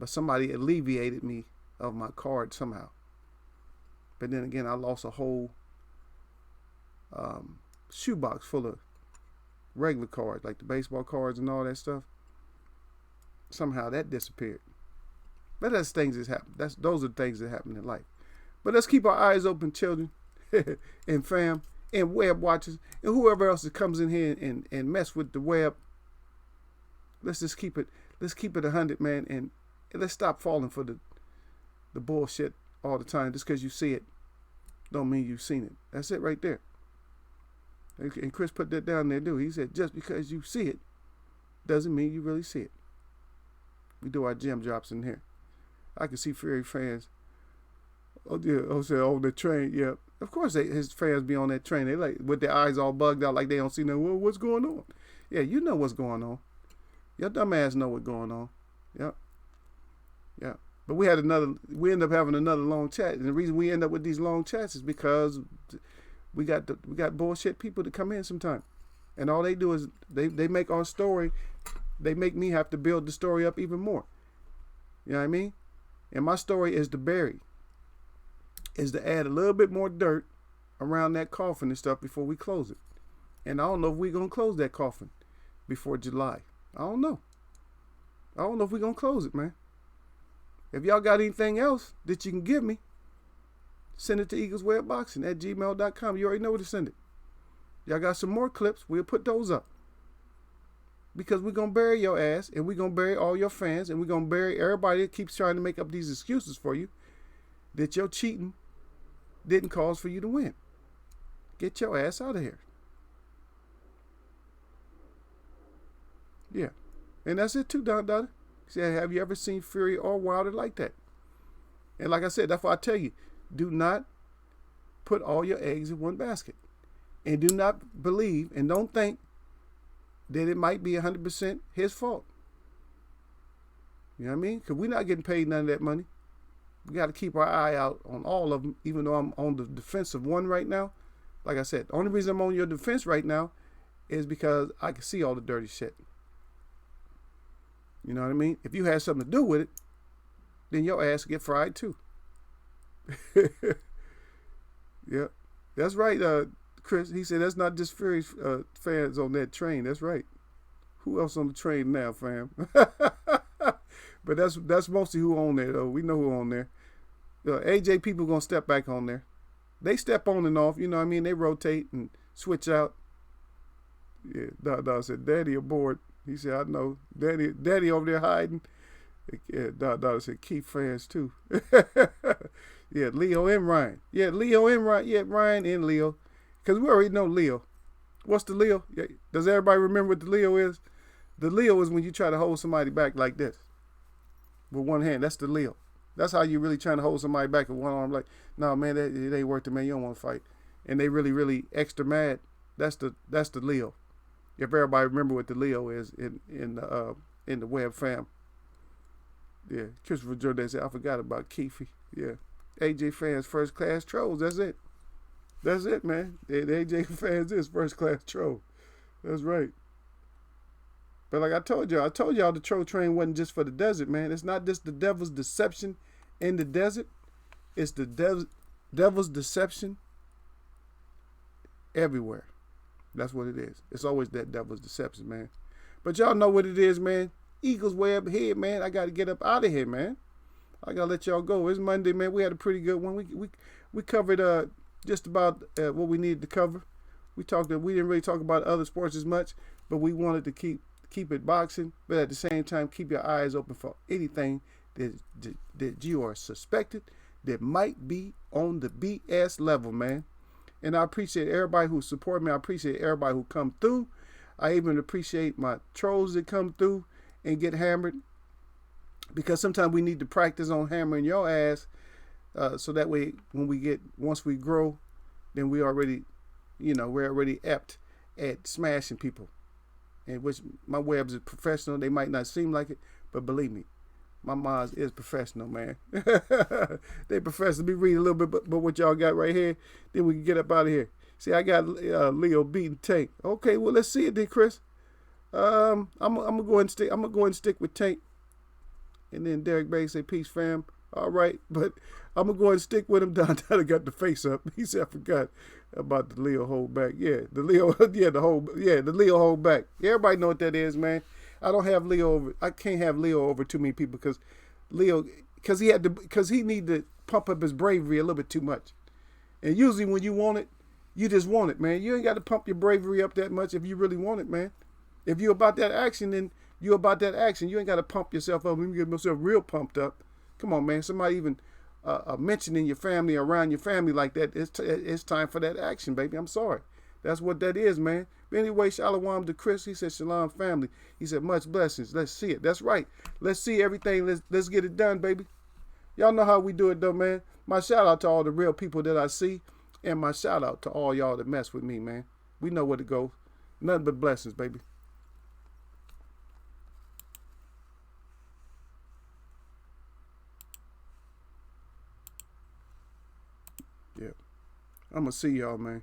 But somebody alleviated me of my card somehow. But then again, I lost a whole shoebox full of regular cards, like the baseball cards and all that stuff. Somehow that disappeared. But that's things that happen. Those are things that happen in life. But let's keep our eyes open, children, and fam, and web watchers, and whoever else that comes in here and mess with the web. Let's just keep it. Let's keep it 100, man, and let's stop falling for the bullshit all the time. Just because you see it, don't mean you've seen it. That's it right there. And Chris put that down there, too. He said, just because you see it, doesn't mean you really see it. We do our gem drops in here. I can see Fury fans. Oh yeah, on the train. Yeah, of course his fans be on that train. They like with their eyes all bugged out, like they don't see no. Well, what's going on? Yeah, you know what's going on. Your dumb ass know what's going on. Yep. But we end up having another long chat, and the reason we end up with these long chats is because we got bullshit people that come in sometime, and all they do is they make our story, they make me have to build the story up even more. You know what I mean? And my story is to bury, is to add a little bit more dirt around that coffin and stuff before we close it. And I don't know if we're gonna close that coffin before July. I don't know if we're gonna close it, man. If y'all got anything else that you can give me, send it to eagleswebboxing@gmail.com. You already know where to send it. Y'all got some more clips, we'll put those up. Because we're going to bury your ass, and we're going to bury all your fans, and we're going to bury everybody that keeps trying to make up these excuses for you that your cheating didn't cause for you to win. Get your ass out of here. Yeah. And that's it too, Don Dada. See, have you ever seen Fury or Wilder like that? And like I said, that's why I tell you, do not put all your eggs in one basket. And do not believe and don't think that it might be 100% his fault. You know what I mean? Because we're not getting paid none of that money. We got to keep our eye out on all of them, even though I'm on the defense of one right now. Like I said, the only reason I'm on your defense right now is because I can see all the dirty shit. You know what I mean? If you had something to do with it, then your ass get fried too. Yeah, that's right, Chris. He said that's not just Fury fans on that train. That's right. Who else on the train now, fam? But that's mostly who on there, though. We know who on there. AJ people gonna step back on there. They step on and off. You know what I mean? They rotate and switch out. Yeah, Dog said, "Daddy aboard." He said, "I know, Daddy over there hiding." Yeah, Dog said, "Keep fans too." Yeah, Leo and Ryan. Yeah, Leo and Ryan. Yeah, Ryan and Leo, because we already know Leo. What's the Leo? Yeah. Does everybody remember what the Leo is? The Leo is when you try to hold somebody back like this with one hand. That's the Leo. That's how you really trying to hold somebody back with one arm. Like, no, man, it ain't worth it, man. You don't want to fight, and they really, really extra mad. That's the Leo. If everybody remember what the Leo is in the web fam. Yeah, Christopher Jordan said, "I forgot about Keefe." Yeah, AJ fans first class trolls. That's it. That's it, man. The AJ fans is first class troll. That's right. But like I told y'all the troll train wasn't just for the desert, man. It's not just the devil's deception in the desert. It's the devil's deception everywhere. That's what it is. It's always that devil's deception, man. But y'all know what it is, man. Eagles way up here, man. I got to get up out of here, man. I got to let y'all go. It's Monday, man. We had a pretty good one. We covered just about what we needed to cover. We didn't really talk about other sports as much, but we wanted to keep it boxing, but at the same time, keep your eyes open for anything that you are suspected that might be on the BS level, man. And I appreciate everybody who support me. I appreciate everybody who come through. I even appreciate my trolls that come through and get hammered, because sometimes we need to practice on hammering your ass, so that way once we grow, then we're already apt at smashing people. And which my webs is professional. They might not seem like it, but believe me, my Maz is professional, man. They professional. Be reading a little bit, but what y'all got right here, then we can get up out of here. See, I got Leo beating Tank. Okay, well, let's see it then, Chris. I'm gonna go ahead and stick with Tank. And then Derek Bay say, "Peace, fam." All right, but I'm gonna go ahead and stick with him. Don got the face up. He said, "I forgot about the Leo hold back." Yeah, the Leo, the Leo hold back. Everybody know what that is, man. I don't have Leo over. I can't have Leo over too many people because he need to pump up his bravery a little bit too much. And usually when you want it, you just want it, man. You ain't got to pump your bravery up that much if you really want it, man. If you about that action, then you about that action. You ain't got to pump yourself up. Let me get myself real pumped up. Come on, man. Somebody even mentioning your family, around your family like that, it's time for that action, baby. I'm sorry. That's what that is, man. But anyway, shalom to Chris. He said, "Shalom, family." He said, "Much blessings." Let's see it. That's right. Let's see everything. Let's get it done, baby. Y'all know how we do it, though, man. My shout out to all the real people that I see, and my shout out to all y'all that mess with me, man. We know where to go. Nothing but blessings, baby. I'm gonna see y'all, man.